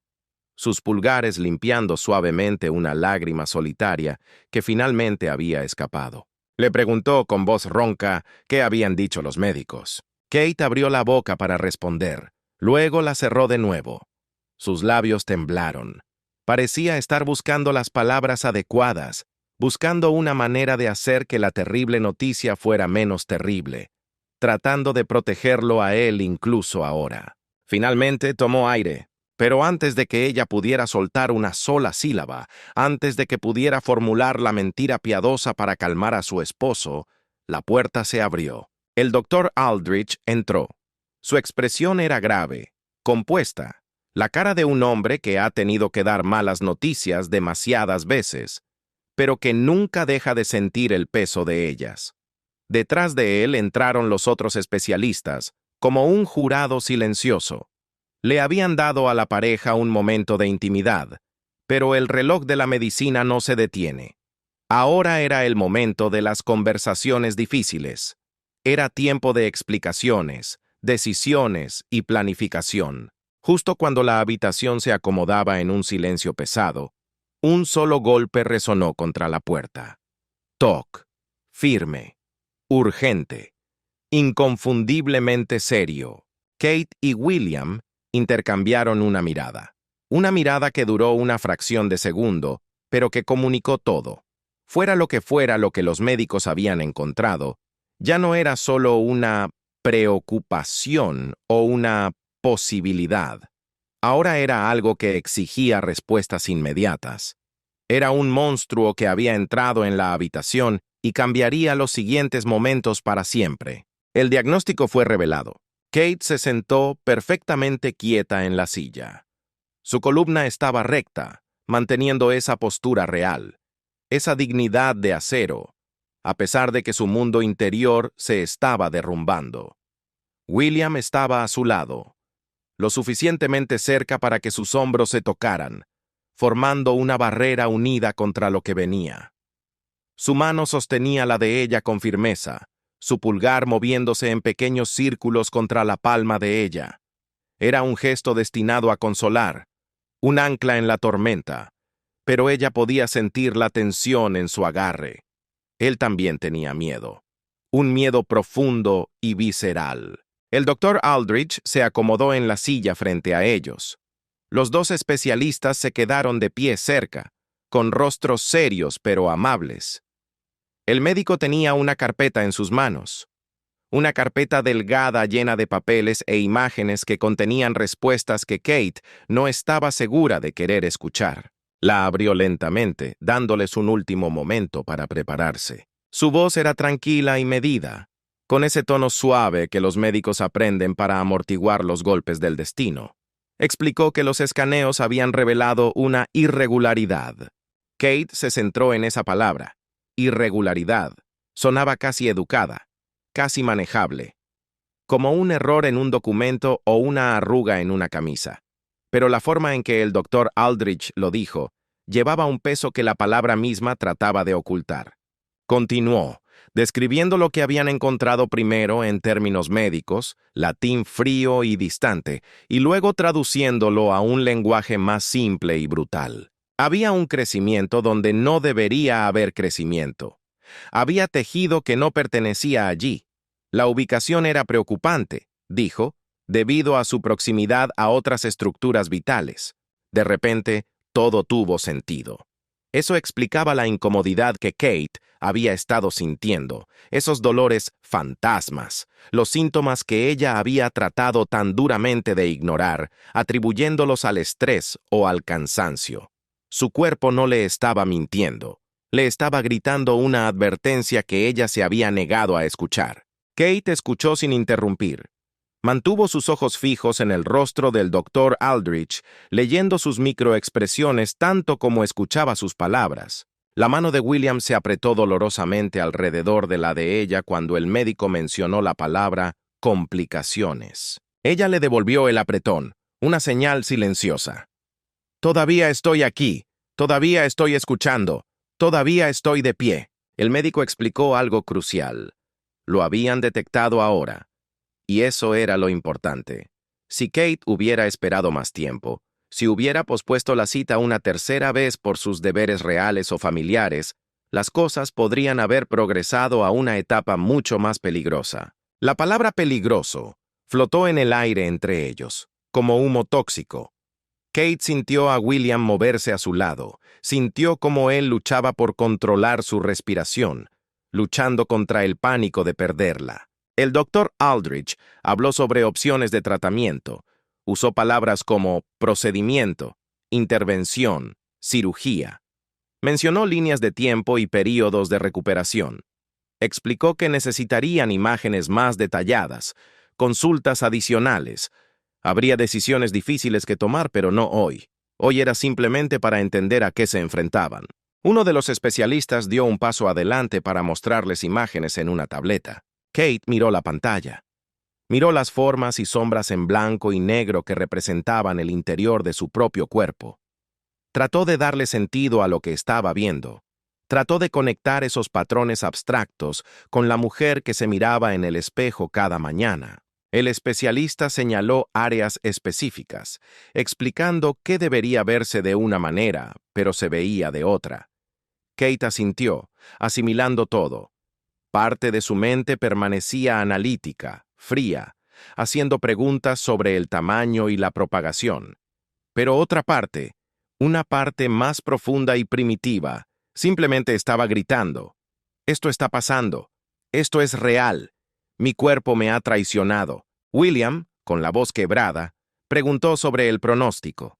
sus pulgares limpiando suavemente una lágrima solitaria que finalmente había escapado. Le preguntó con voz ronca qué habían dicho los médicos. Kate abrió la boca para responder, luego la cerró de nuevo. Sus labios temblaron. Parecía estar buscando las palabras adecuadas, buscando una manera de hacer que la terrible noticia fuera menos terrible, tratando de protegerlo a él incluso ahora. Finalmente tomó aire. Pero antes de que ella pudiera soltar una sola sílaba, antes de que pudiera formular la mentira piadosa para calmar a su esposo, la puerta se abrió. El doctor Aldrich entró. Su expresión era grave, compuesta, la cara de un hombre que ha tenido que dar malas noticias demasiadas veces, pero que nunca deja de sentir el peso de ellas. Detrás de él entraron los otros especialistas, como un jurado silencioso. Le habían dado a la pareja un momento de intimidad, pero el reloj de la medicina no se detiene. Ahora era el momento de las conversaciones difíciles. Era tiempo de explicaciones, decisiones y planificación. Justo cuando la habitación se acomodaba en un silencio pesado, un solo golpe resonó contra la puerta. Toc, firme, urgente, inconfundiblemente serio. Kate y William intercambiaron una mirada que duró una fracción de segundo, pero que comunicó todo. Fuera lo que los médicos habían encontrado, ya no era solo una preocupación o una posibilidad. Ahora era algo que exigía respuestas inmediatas. Era un monstruo que había entrado en la habitación y cambiaría los siguientes momentos para siempre. El diagnóstico fue revelado. Kate se sentó perfectamente quieta en la silla. Su columna estaba recta, manteniendo esa postura real, esa dignidad de acero, a pesar de que su mundo interior se estaba derrumbando. William estaba a su lado, lo suficientemente cerca para que sus hombros se tocaran, formando una barrera unida contra lo que venía. Su mano sostenía la de ella con firmeza, su pulgar moviéndose en pequeños círculos contra la palma de ella. Era un gesto destinado a consolar, un ancla en la tormenta, pero ella podía sentir la tensión en su agarre. Él también tenía miedo, un miedo profundo y visceral. El doctor Aldrich se acomodó en la silla frente a ellos. Los dos especialistas se quedaron de pie cerca, con rostros serios pero amables. El médico tenía una carpeta en sus manos, una carpeta delgada llena de papeles e imágenes que contenían respuestas que Kate no estaba segura de querer escuchar. La abrió lentamente, dándoles un último momento para prepararse. Su voz era tranquila y medida, con ese tono suave que los médicos aprenden para amortiguar los golpes del destino. Explicó que los escaneos habían revelado una irregularidad. Kate se centró en esa palabra. Irregularidad. Sonaba casi educada, casi manejable, como un error en un documento o una arruga en una camisa. Pero la forma en que el doctor Aldrich lo dijo llevaba un peso que la palabra misma trataba de ocultar. Continuó, describiendo lo que habían encontrado primero en términos médicos, latín frío y distante, y luego traduciéndolo a un lenguaje más simple y brutal. Había un crecimiento donde no debería haber crecimiento. Había tejido que no pertenecía allí. La ubicación era preocupante, dijo, debido a su proximidad a otras estructuras vitales. De repente, todo tuvo sentido. Eso explicaba la incomodidad que Kate había estado sintiendo, esos dolores fantasmas, los síntomas que ella había tratado tan duramente de ignorar, atribuyéndolos al estrés o al cansancio. Su cuerpo no le estaba mintiendo, le estaba gritando una advertencia que ella se había negado a escuchar. Kate escuchó sin interrumpir. Mantuvo sus ojos fijos en el rostro del doctor Aldrich, leyendo sus microexpresiones tanto como escuchaba sus palabras. La mano de William se apretó dolorosamente alrededor de la de ella cuando el médico mencionó la palabra complicaciones. Ella le devolvió el apretón, una señal silenciosa. Todavía estoy aquí, todavía estoy escuchando, todavía estoy de pie. El médico explicó algo crucial. Lo habían detectado ahora. Y eso era lo importante. Si Kate hubiera esperado más tiempo, si hubiera pospuesto la cita una tercera vez por sus deberes reales o familiares, las cosas podrían haber progresado a una etapa mucho más peligrosa. La palabra peligroso flotó en el aire entre ellos, como humo tóxico. Kate sintió a William moverse a su lado, sintió cómo él luchaba por controlar su respiración, luchando contra el pánico de perderla. El doctor Aldrich habló sobre opciones de tratamiento. Usó palabras como procedimiento, intervención, cirugía. Mencionó líneas de tiempo y períodos de recuperación. Explicó que necesitarían imágenes más detalladas, consultas adicionales. Habría decisiones difíciles que tomar, pero no hoy. Hoy era simplemente para entender a qué se enfrentaban. Uno de los especialistas dio un paso adelante para mostrarles imágenes en una tableta. Kate miró la pantalla. Miró las formas y sombras en blanco y negro que representaban el interior de su propio cuerpo. Trató de darle sentido a lo que estaba viendo. Trató de conectar esos patrones abstractos con la mujer que se miraba en el espejo cada mañana. El especialista señaló áreas específicas, explicando qué debería verse de una manera, pero se veía de otra. Kate asintió, asimilando todo. Parte de su mente permanecía analítica, fría, haciendo preguntas sobre el tamaño y la propagación. Pero otra parte, una parte más profunda y primitiva, simplemente estaba gritando. Esto está pasando. Esto es real. Mi cuerpo me ha traicionado. William, con la voz quebrada, preguntó sobre el pronóstico.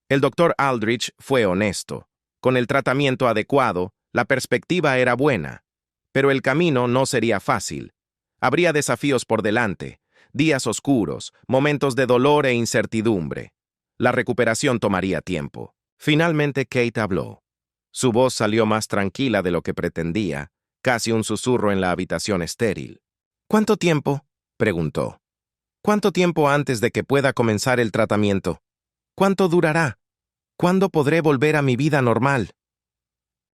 El doctor Aldrich fue honesto. Con el tratamiento adecuado, la perspectiva era buena. Pero el camino no sería fácil. Habría desafíos por delante, días oscuros, momentos de dolor e incertidumbre. La recuperación tomaría tiempo. Finalmente Kate habló. Su voz salió más tranquila de lo que pretendía, casi un susurro en la habitación estéril. ¿Cuánto tiempo?, preguntó. ¿Cuánto tiempo antes de que pueda comenzar el tratamiento? ¿Cuánto durará? ¿Cuándo podré volver a mi vida normal?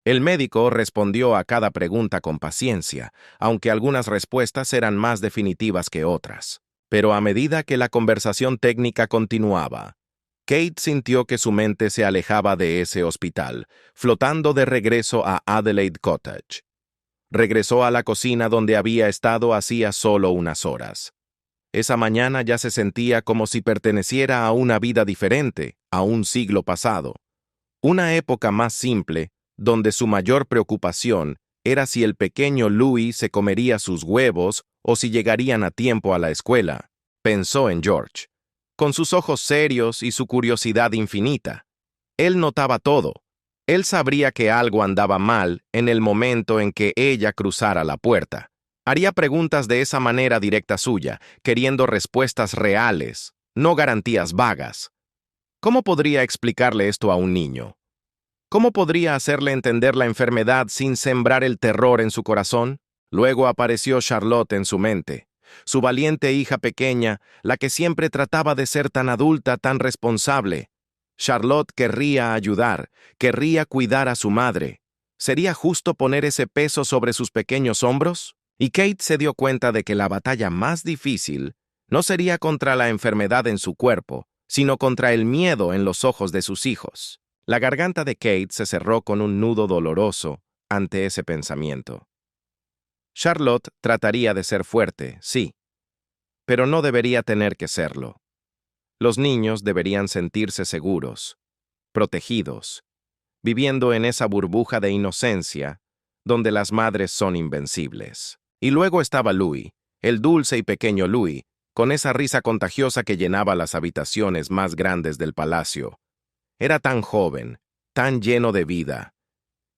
El médico respondió a cada pregunta con paciencia, aunque algunas respuestas eran más definitivas que otras. Pero a medida que la conversación técnica continuaba, Kate sintió que su mente se alejaba de ese hospital, flotando de regreso a Adelaide Cottage. Regresó a la cocina donde había estado hacía solo unas horas. Esa mañana ya se sentía como si perteneciera a una vida diferente, a un siglo pasado. Una época más simple, donde su mayor preocupación era si el pequeño Louis se comería sus huevos o si llegarían a tiempo a la escuela. Pensó en George, con sus ojos serios y su curiosidad infinita. Él notaba todo. Él sabría que algo andaba mal en el momento en que ella cruzara la puerta. Haría preguntas de esa manera directa suya, queriendo respuestas reales, no garantías vagas. ¿Cómo podría explicarle esto a un niño? ¿Cómo podría hacerle entender la enfermedad sin sembrar el terror en su corazón? Luego apareció Charlotte en su mente, su valiente hija pequeña, la que siempre trataba de ser tan adulta, tan responsable. Charlotte querría ayudar, querría cuidar a su madre. ¿Sería justo poner ese peso sobre sus pequeños hombros? Y Kate se dio cuenta de que la batalla más difícil no sería contra la enfermedad en su cuerpo, sino contra el miedo en los ojos de sus hijos. La garganta de Kate se cerró con un nudo doloroso ante ese pensamiento. Charlotte trataría de ser fuerte, sí, pero no debería tener que serlo. Los niños deberían sentirse seguros, protegidos, viviendo en esa burbuja de inocencia donde las madres son invencibles. Y luego estaba Louis, el dulce y pequeño Louis, con esa risa contagiosa que llenaba las habitaciones más grandes del palacio. Era tan joven, tan lleno de vida.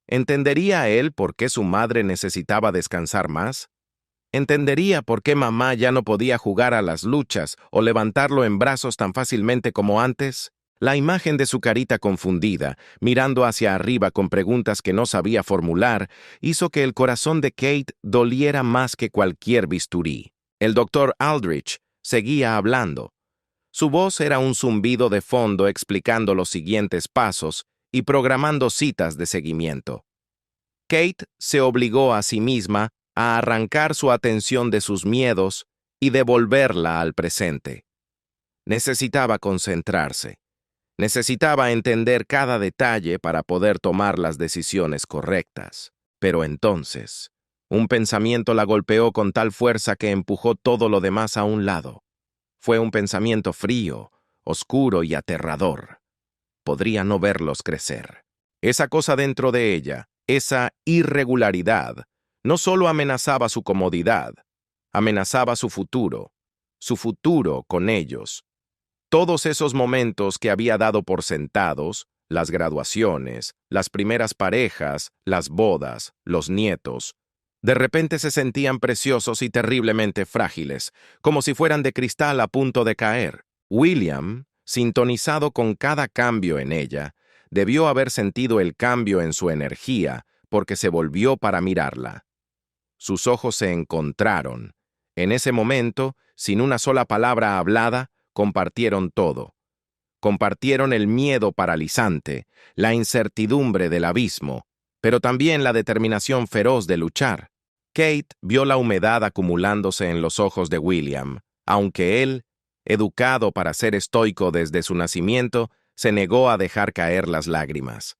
¿Entendería él por qué su madre necesitaba descansar más? ¿Entendería por qué mamá ya no podía jugar a las luchas o levantarlo en brazos tan fácilmente como antes? La imagen de su carita confundida, mirando hacia arriba con preguntas que no sabía formular, hizo que el corazón de Kate doliera más que cualquier bisturí. El doctor Aldrich seguía hablando. Su voz era un zumbido de fondo explicando los siguientes pasos y programando citas de seguimiento. Kate se obligó a sí misma a arrancar su atención de sus miedos y devolverla al presente. Necesitaba concentrarse. Necesitaba entender cada detalle para poder tomar las decisiones correctas. Pero entonces, un pensamiento la golpeó con tal fuerza que empujó todo lo demás a un lado. Fue un pensamiento frío, oscuro y aterrador. Podría no verlos crecer. Esa cosa dentro de ella, esa irregularidad, no solo amenazaba su comodidad, amenazaba su futuro con ellos. Todos esos momentos que había dado por sentados, las graduaciones, las primeras parejas, las bodas, los nietos, de repente se sentían preciosos y terriblemente frágiles, como si fueran de cristal a punto de caer. William, sintonizado con cada cambio en ella, debió haber sentido el cambio en su energía porque se volvió para mirarla. Sus ojos se encontraron. En ese momento, sin una sola palabra hablada, compartieron todo. Compartieron el miedo paralizante, la incertidumbre del abismo, pero también la determinación feroz de luchar. Kate vio la humedad acumulándose en los ojos de William, aunque él, educado para ser estoico desde su nacimiento, se negó a dejar caer las lágrimas.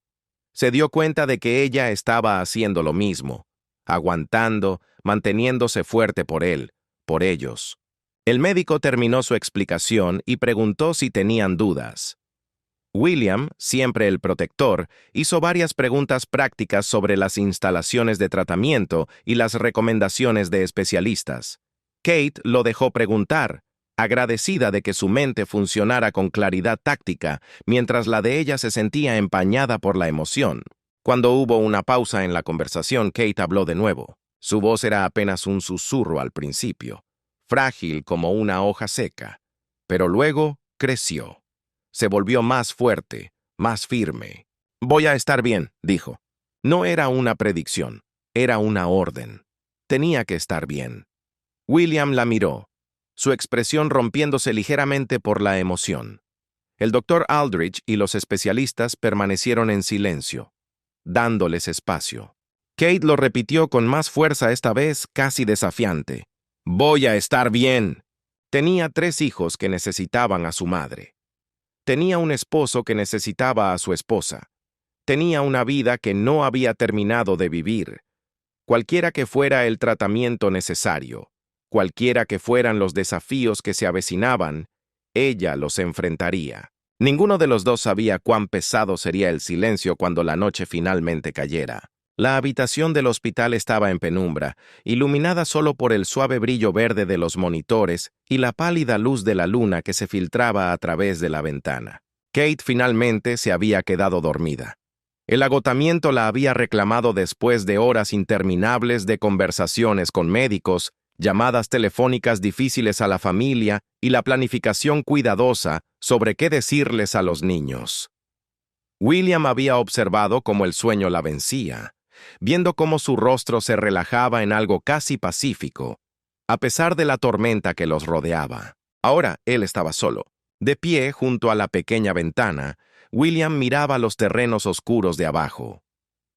Se dio cuenta de que ella estaba haciendo lo mismo, aguantando, manteniéndose fuerte por él, por ellos. El médico terminó su explicación y preguntó si tenían dudas. William, siempre el protector, hizo varias preguntas prácticas sobre las instalaciones de tratamiento y las recomendaciones de especialistas. Kate lo dejó preguntar, agradecida de que su mente funcionara con claridad táctica, mientras la de ella se sentía empañada por la emoción. Cuando hubo una pausa en la conversación, Kate habló de nuevo. Su voz era apenas un susurro al principio, frágil como una hoja seca, pero luego creció. Se volvió más fuerte, más firme. «Voy a estar bien», dijo. No era una predicción, era una orden. Tenía que estar bien. William la miró, su expresión rompiéndose ligeramente por la emoción. El doctor Aldrich y los especialistas permanecieron en silencio, dándoles espacio. Kate lo repitió con más fuerza, esta vez casi desafiante. «Voy a estar bien». Tenía 3 hijos que necesitaban a su madre. Tenía un esposo que necesitaba a su esposa. Tenía una vida que no había terminado de vivir. Cualquiera que fuera el tratamiento necesario, cualquiera que fueran los desafíos que se avecinaban, ella los enfrentaría. Ninguno de los dos sabía cuán pesado sería el silencio cuando la noche finalmente cayera. La habitación del hospital estaba en penumbra, iluminada solo por el suave brillo verde de los monitores y la pálida luz de la luna que se filtraba a través de la ventana. Kate finalmente se había quedado dormida. El agotamiento la había reclamado después de horas interminables de conversaciones con médicos, llamadas telefónicas difíciles a la familia y la planificación cuidadosa sobre qué decirles a los niños. William había observado cómo el sueño la vencía, viendo cómo su rostro se relajaba en algo casi pacífico, a pesar de la tormenta que los rodeaba. Ahora él estaba solo. De pie junto a la pequeña ventana, William miraba los terrenos oscuros de abajo.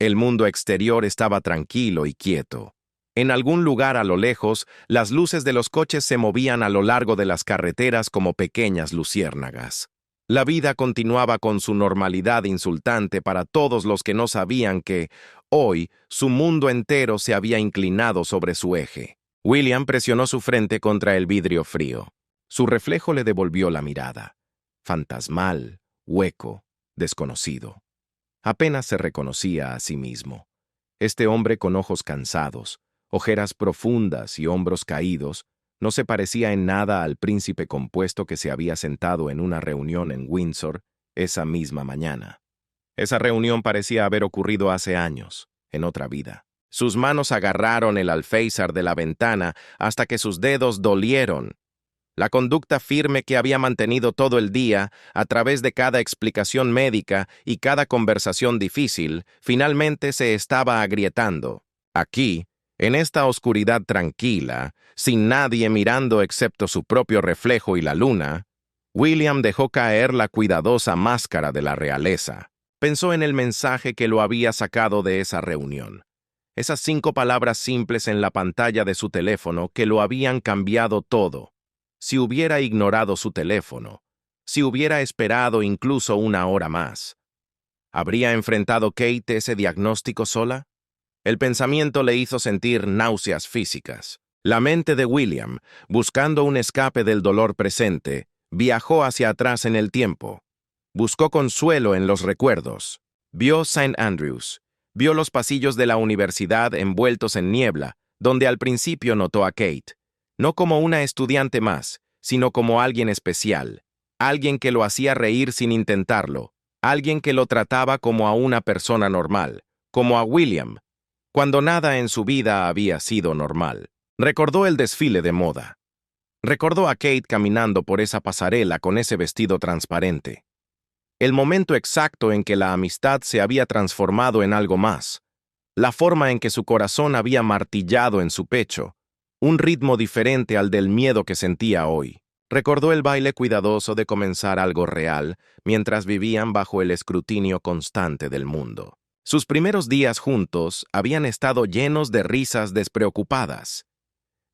El mundo exterior estaba tranquilo y quieto. En algún lugar a lo lejos, las luces de los coches se movían a lo largo de las carreteras como pequeñas luciérnagas. La vida continuaba con su normalidad insultante para todos los que no sabían que, hoy, su mundo entero se había inclinado sobre su eje. William presionó su frente contra el vidrio frío. Su reflejo le devolvió la mirada. Fantasmal, hueco, desconocido. Apenas se reconocía a sí mismo. Este hombre con ojos cansados, ojeras profundas y hombros caídos, no se parecía en nada al príncipe compuesto que se había sentado en una reunión en Windsor esa misma mañana. Esa reunión parecía haber ocurrido hace años, en otra vida. Sus manos agarraron el alféizar de la ventana hasta que sus dedos dolieron. La conducta firme que había mantenido todo el día, a través de cada explicación médica y cada conversación difícil, finalmente se estaba agrietando. Aquí, en esta oscuridad tranquila, sin nadie mirando excepto su propio reflejo y la luna, William dejó caer la cuidadosa máscara de la realeza. Pensó en el mensaje que lo había sacado de esa reunión. Esas 5 palabras simples en la pantalla de su teléfono que lo habían cambiado todo. Si hubiera ignorado su teléfono, si hubiera esperado incluso una hora más, ¿habría enfrentado Kate ese diagnóstico sola? El pensamiento le hizo sentir náuseas físicas. La mente de William, buscando un escape del dolor presente, viajó hacia atrás en el tiempo. Buscó consuelo en los recuerdos. Vio St. Andrews. Vio los pasillos de la universidad envueltos en niebla, donde al principio notó a Kate, no como una estudiante más, sino como alguien especial, alguien que lo hacía reír sin intentarlo, alguien que lo trataba como a una persona normal, como a William, cuando nada en su vida había sido normal. Recordó el desfile de moda. Recordó a Kate caminando por esa pasarela con ese vestido transparente. El momento exacto en que la amistad se había transformado en algo más. La forma en que su corazón había martillado en su pecho. Un ritmo diferente al del miedo que sentía hoy. Recordó el baile cuidadoso de comenzar algo real mientras vivían bajo el escrutinio constante del mundo. Sus primeros días juntos habían estado llenos de risas despreocupadas.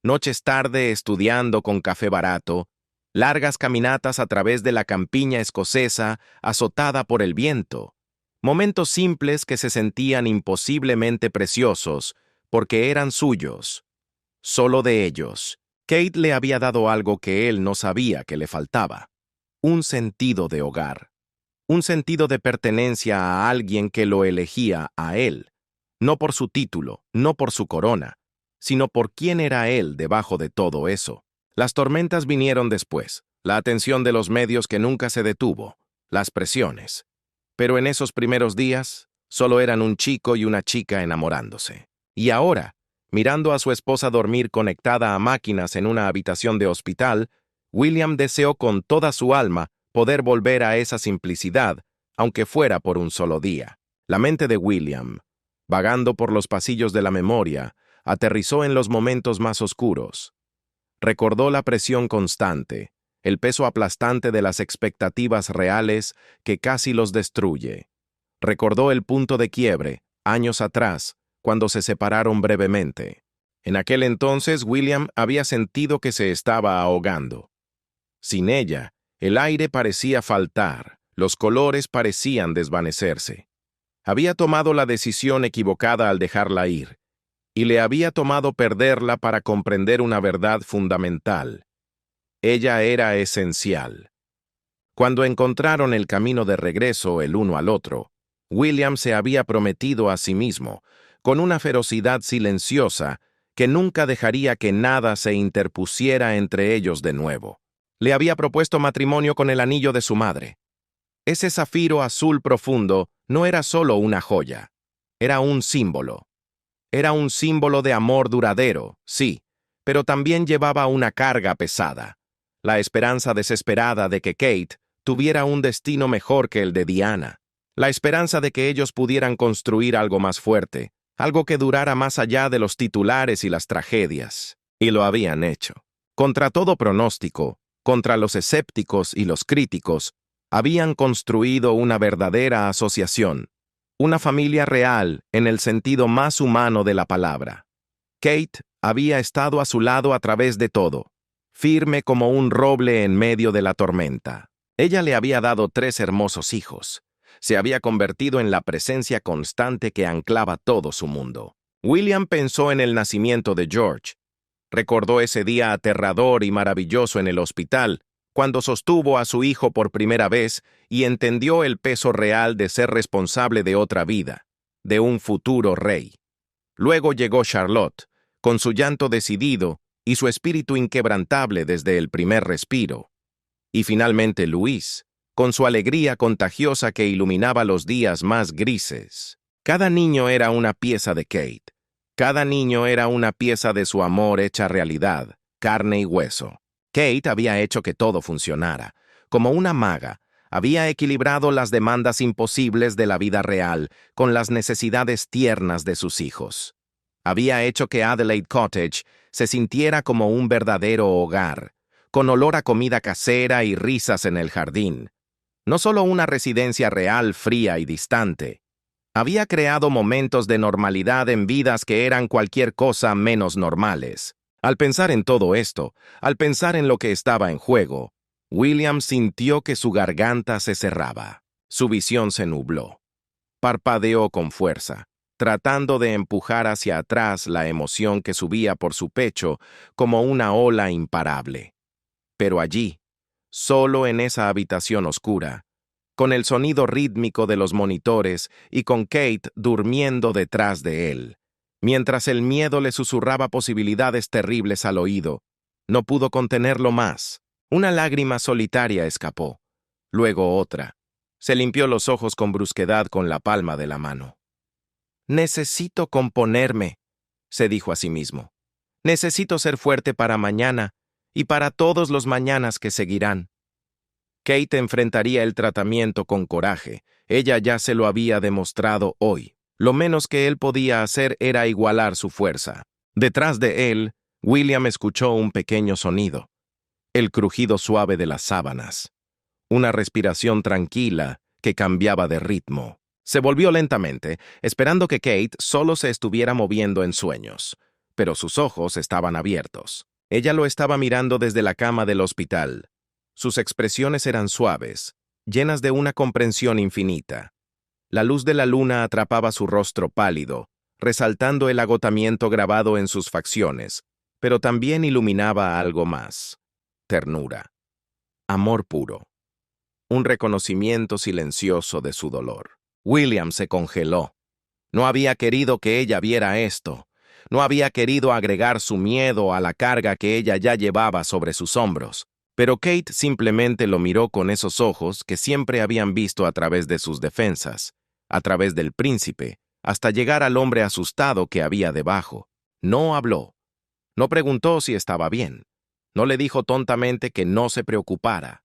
Noches tarde estudiando con café barato, largas caminatas a través de la campiña escocesa azotada por el viento, momentos simples que se sentían imposiblemente preciosos porque eran suyos, solo de ellos. Kate le había dado algo que él no sabía que le faltaba, un sentido de hogar, un sentido de pertenencia a alguien que lo elegía a él, no por su título, no por su corona, sino por quién era él debajo de todo eso. Las tormentas vinieron después, la atención de los medios que nunca se detuvo, las presiones. Pero en esos primeros días, solo eran un chico y una chica enamorándose. Y ahora, mirando a su esposa dormir conectada a máquinas en una habitación de hospital, William deseó con toda su alma poder volver a esa simplicidad, aunque fuera por un solo día. La mente de William, vagando por los pasillos de la memoria, aterrizó en los momentos más oscuros. Recordó la presión constante, el peso aplastante de las expectativas reales que casi los destruye. Recordó el punto de quiebre, años atrás, cuando se separaron brevemente. En aquel entonces William había sentido que se estaba ahogando. Sin ella, el aire parecía faltar, los colores parecían desvanecerse. Había tomado la decisión equivocada al dejarla ir, y le había tomado perderla para comprender una verdad fundamental. Ella era esencial. Cuando encontraron el camino de regreso el uno al otro, William se había prometido a sí mismo, con una ferocidad silenciosa, que nunca dejaría que nada se interpusiera entre ellos de nuevo. Le había propuesto matrimonio con el anillo de su madre. Ese zafiro azul profundo no era solo una joya, era un símbolo. Era un símbolo de amor duradero, sí, pero también llevaba una carga pesada. La esperanza desesperada de que Kate tuviera un destino mejor que el de Diana. La esperanza de que ellos pudieran construir algo más fuerte, algo que durara más allá de los titulares y las tragedias. Y lo habían hecho. Contra todo pronóstico, contra los escépticos y los críticos, habían construido una verdadera asociación. Una familia real en el sentido más humano de la palabra. Kate había estado a su lado a través de todo, firme como un roble en medio de la tormenta. Ella le había dado 3 hermosos hijos. Se había convertido en la presencia constante que anclaba todo su mundo. William pensó en el nacimiento de George. Recordó ese día aterrador y maravilloso en el hospital, cuando sostuvo a su hijo por primera vez y entendió el peso real de ser responsable de otra vida, de un futuro rey. Luego llegó Charlotte, con su llanto decidido y su espíritu inquebrantable desde el primer respiro. Y finalmente Luis, con su alegría contagiosa que iluminaba los días más grises. Cada niño era una pieza de Kate. Cada niño era una pieza de su amor hecha realidad, carne y hueso. Kate había hecho que todo funcionara. Como una maga, había equilibrado las demandas imposibles de la vida real con las necesidades tiernas de sus hijos. Había hecho que Adelaide Cottage se sintiera como un verdadero hogar, con olor a comida casera y risas en el jardín. No solo una residencia real fría y distante. Había creado momentos de normalidad en vidas que eran cualquier cosa menos normales. Al pensar en todo esto, al pensar en lo que estaba en juego, William sintió que su garganta se cerraba. Su visión se nubló. Parpadeó con fuerza, tratando de empujar hacia atrás la emoción que subía por su pecho como una ola imparable. Pero allí, solo en esa habitación oscura, con el sonido rítmico de los monitores y con Kate durmiendo detrás de él, mientras el miedo le susurraba posibilidades terribles al oído, no pudo contenerlo más. Una lágrima solitaria escapó, luego otra. Se limpió los ojos con brusquedad con la palma de la mano. «Necesito componerme», se dijo a sí mismo. «Necesito ser fuerte para mañana y para todos los mañanas que seguirán». Kate enfrentaría el tratamiento con coraje. Ella ya se lo había demostrado hoy. Lo menos que él podía hacer era igualar su fuerza. Detrás de él, William escuchó un pequeño sonido. El crujido suave de las sábanas. Una respiración tranquila que cambiaba de ritmo. Se volvió lentamente, esperando que Kate solo se estuviera moviendo en sueños. Pero sus ojos estaban abiertos. Ella lo estaba mirando desde la cama del hospital. Sus expresiones eran suaves, llenas de una comprensión infinita. La luz de la luna atrapaba su rostro pálido, resaltando el agotamiento grabado en sus facciones, pero también iluminaba algo más. Ternura. Amor puro. Un reconocimiento silencioso de su dolor. William se congeló. No había querido que ella viera esto. No había querido agregar su miedo a la carga que ella ya llevaba sobre sus hombros. Pero Kate simplemente lo miró con esos ojos que siempre habían visto a través de sus defensas, a través del príncipe, hasta llegar al hombre asustado que había debajo. No habló. No preguntó si estaba bien. No le dijo tontamente que no se preocupara.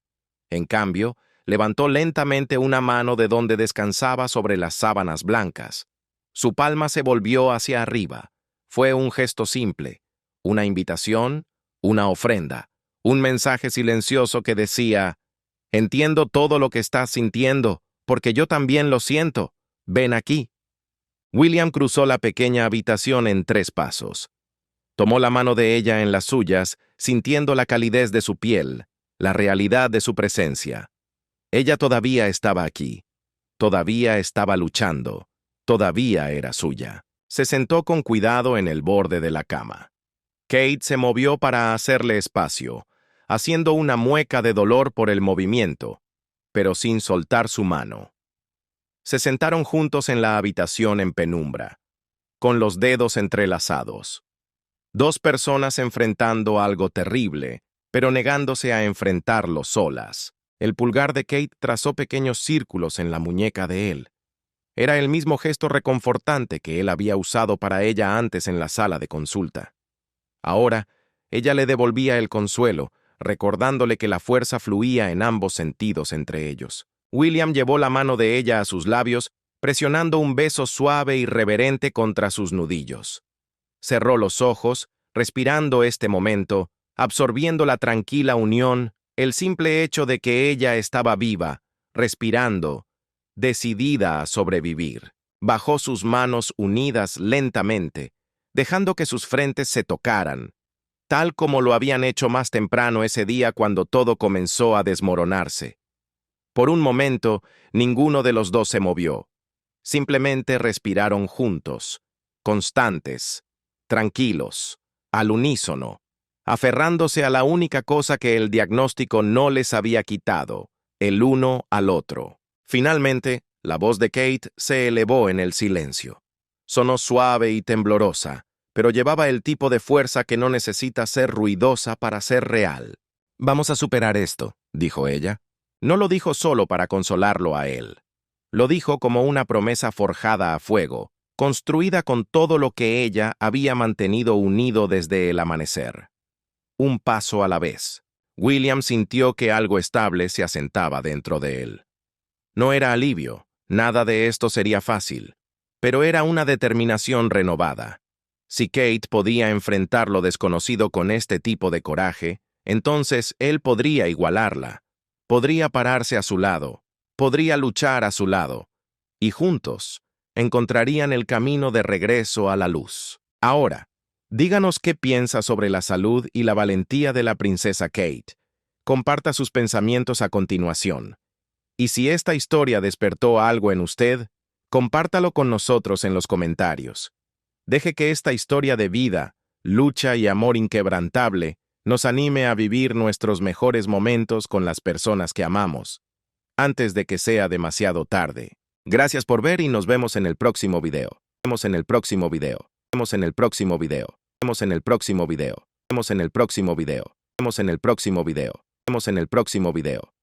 En cambio, levantó lentamente una mano de donde descansaba sobre las sábanas blancas. Su palma se volvió hacia arriba. Fue un gesto simple, una invitación, una ofrenda. Un mensaje silencioso que decía, «Entiendo todo lo que estás sintiendo, porque yo también lo siento. Ven aquí». William cruzó la pequeña habitación en 3 pasos. Tomó la mano de ella en las suyas, sintiendo la calidez de su piel, la realidad de su presencia. Ella todavía estaba aquí. Todavía estaba luchando. Todavía era suya. Se sentó con cuidado en el borde de la cama. Kate se movió para hacerle espacio, haciendo una mueca de dolor por el movimiento, pero sin soltar su mano. Se sentaron juntos en la habitación en penumbra, con los dedos entrelazados. 2 personas enfrentando algo terrible, pero negándose a enfrentarlo solas. El pulgar de Kate trazó pequeños círculos en la muñeca de él. Era el mismo gesto reconfortante que él había usado para ella antes en la sala de consulta. Ahora, ella le devolvía el consuelo, recordándole que la fuerza fluía en ambos sentidos entre ellos. William llevó la mano de ella a sus labios, presionando un beso suave y reverente contra sus nudillos. Cerró los ojos, respirando este momento, absorbiendo la tranquila unión, el simple hecho de que ella estaba viva, respirando, decidida a sobrevivir. Bajó sus manos unidas lentamente, dejando que sus frentes se tocaran, tal como lo habían hecho más temprano ese día cuando todo comenzó a desmoronarse. Por un momento, ninguno de los dos se movió. Simplemente respiraron juntos, constantes, tranquilos, al unísono, aferrándose a la única cosa que el diagnóstico no les había quitado, el uno al otro. Finalmente, la voz de Kate se elevó en el silencio. Sonó suave y temblorosa, pero llevaba el tipo de fuerza que no necesita ser ruidosa para ser real. «Vamos a superar esto», dijo ella. No lo dijo solo para consolarlo a él. Lo dijo como una promesa forjada a fuego, construida con todo lo que ella había mantenido unido desde el amanecer. Un paso a la vez. William sintió que algo estable se asentaba dentro de él. No era alivio, nada de esto sería fácil, pero era una determinación renovada. Si Kate podía enfrentar lo desconocido con este tipo de coraje, entonces él podría igualarla, podría pararse a su lado, podría luchar a su lado, y juntos encontrarían el camino de regreso a la luz. Ahora, díganos qué piensa sobre la salud y la valentía de la princesa Kate. Comparta sus pensamientos a continuación. Y si esta historia despertó algo en usted, compártalo con nosotros en los comentarios. Deje que esta historia de vida, lucha y amor inquebrantable nos anime a vivir nuestros mejores momentos con las personas que amamos, antes de que sea demasiado tarde. Gracias por ver y nos vemos en el próximo video. Vemos en el próximo video. Vemos en el próximo video. Vemos en el próximo video. Vemos en el próximo video. Vemos en el próximo video. Vemos en el próximo video.